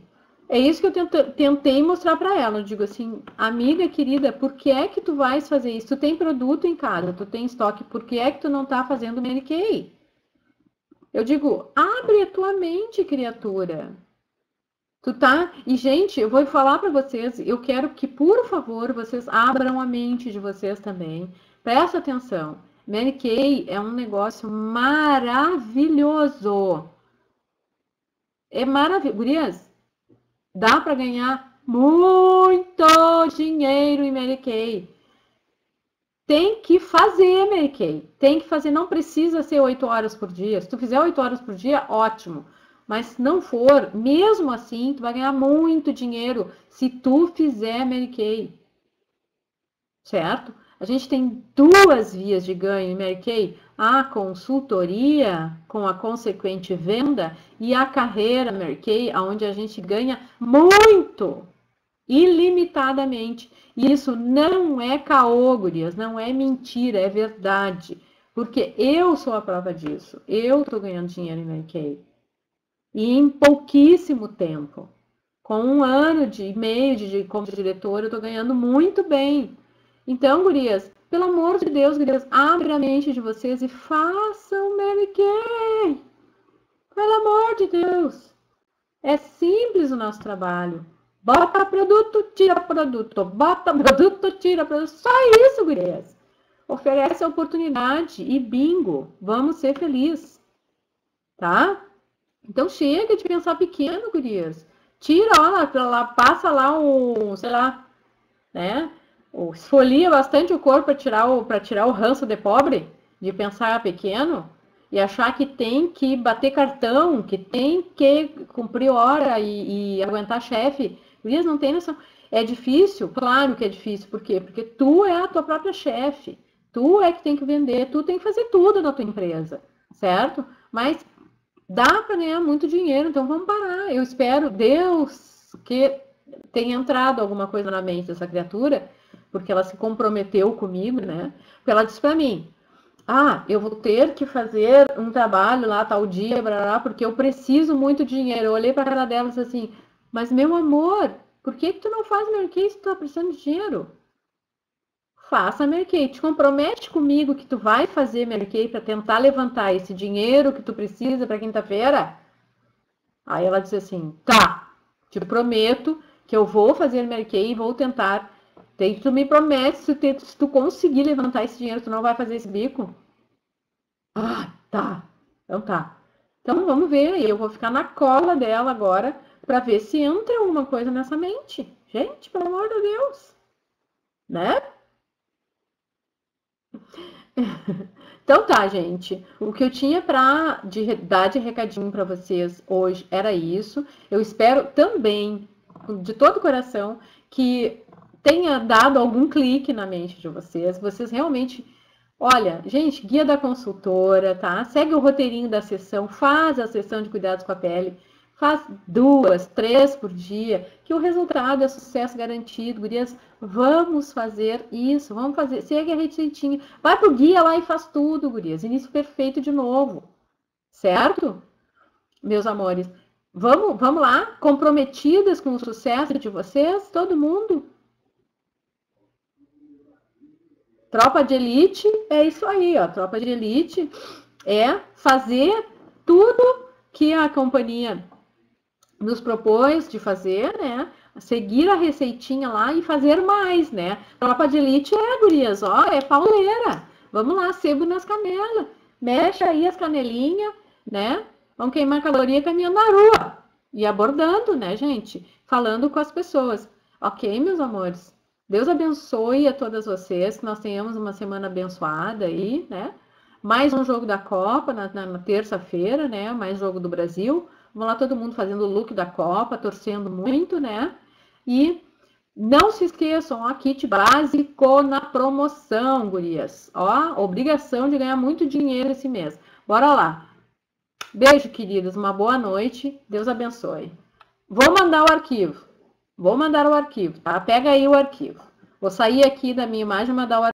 A: é isso que eu tentei mostrar para ela. Eu digo assim, amiga querida, por que é que tu vais fazer isso? Tu tem produto em casa, tu tem estoque, por que é que tu não tá fazendo Mary Kay? Eu digo, abre a tua mente, criatura. Tu tá? E, gente, eu vou falar para vocês, eu quero que, por favor, vocês abram a mente de vocês também. Presta atenção. Mary Kay é um negócio maravilhoso. É maravilhoso. Gurias, dá para ganhar muito dinheiro em Mary Kay. Tem que fazer, Mary Kay. Tem que fazer, não precisa ser 8 horas por dia. Se tu fizer 8 horas por dia, ótimo. Mas se não for, mesmo assim, tu vai ganhar muito dinheiro se tu fizer Mary Kay. Certo? A gente tem 2 vias de ganho em Mary Kay: a consultoria, com a consequente venda, e a carreira Mary Kay, onde a gente ganha muito, ilimitadamente. E isso não é caô, gurias, não é mentira, é verdade. Porque eu sou a prova disso. Eu estou ganhando dinheiro em Mary Kay. E em pouquíssimo tempo. Com 1 ano e meio como diretora, eu estou ganhando muito bem. Então, gurias, pelo amor de Deus, gurias, abre a mente de vocês e façam Mary Kay. Pelo amor de Deus. É simples o nosso trabalho. Bota produto, tira produto. Bota produto, tira produto. Só isso, gurias. Oferece a oportunidade e bingo. Vamos ser felizes. Tá? Então chega de pensar pequeno, gurias. Tira, lá, passa lá sei lá, né? Esfolia bastante o corpo para tirar o ranço de pobre, de pensar pequeno e achar que tem que bater cartão, que tem que cumprir hora e aguentar chefe. Gurias, não tem noção. É difícil? Claro que é difícil. Por quê? Porque tu é a tua própria chefe. Tu é que tem que vender, tu tem que fazer tudo na tua empresa, certo? Mas dá para ganhar muito dinheiro, então vamos parar. Eu espero, Deus, que tenha entrado alguma coisa na mente dessa criatura, porque ela se comprometeu comigo, né? Porque ela disse para mim, eu vou ter que fazer um trabalho lá tal dia, porque eu preciso muito de dinheiro. Eu olhei para a cara dela e disse assim, mas meu amor, por que tu não faz Mary Kay se tu tá precisando de dinheiro? Faça Mary Kay, te compromete comigo que tu vai fazer Mary Kay para tentar levantar esse dinheiro que tu precisa para quinta-feira? Aí ela disse assim, tá, te prometo que eu vou fazer Mary Kay e vou tentar. Tu me promete, se tu conseguir levantar esse dinheiro, tu não vai fazer esse bico? Tá. Então tá. Então vamos ver aí. Eu vou ficar na cola dela agora para ver se entra alguma coisa nessa mente. Gente, pelo amor de Deus. Né? Então tá, gente. O que eu tinha para dar de recadinho para vocês hoje era isso. Eu espero também, de todo o coração, que tenha dado algum clique na mente de vocês. Vocês realmente Olha, gente, guia da consultora, tá? Segue o roteirinho da sessão, faz a sessão de cuidados com a pele, faz 2, 3 por dia, que o resultado é sucesso garantido, gurias. Vamos fazer isso, vamos fazer. Segue a receitinha, vai pro guia lá e faz tudo, gurias. Início perfeito de novo, certo? Meus amores, vamos lá, comprometidas com o sucesso de vocês, todo mundo? Tropa de elite é isso aí, ó. Tropa de elite é fazer tudo que a companhia nos propõe de fazer, né? Seguir a receitinha lá e fazer mais, né? Tropa de elite é, gurias, ó, é pauleira. Vamos lá, sebo nas canelas. Mexe aí as canelinhas, né? Vamos queimar caloria caminhando na rua. E abordando, né, gente? Falando com as pessoas. Ok, meus amores? Deus abençoe a todas vocês, que nós tenhamos uma semana abençoada aí, né? Mais um jogo da Copa na terça-feira, né? Mais jogo do Brasil. Vamos lá, todo mundo fazendo o look da Copa, torcendo muito, né? E não se esqueçam, ó, kit básico na promoção, gurias. Ó, obrigação de ganhar muito dinheiro esse mês. Bora lá. Beijo, queridas. Uma boa noite. Deus abençoe. Vou mandar o arquivo. Vou mandar o arquivo, tá? Pega aí o arquivo. Vou sair aqui da minha imagem e mandar o arquivo.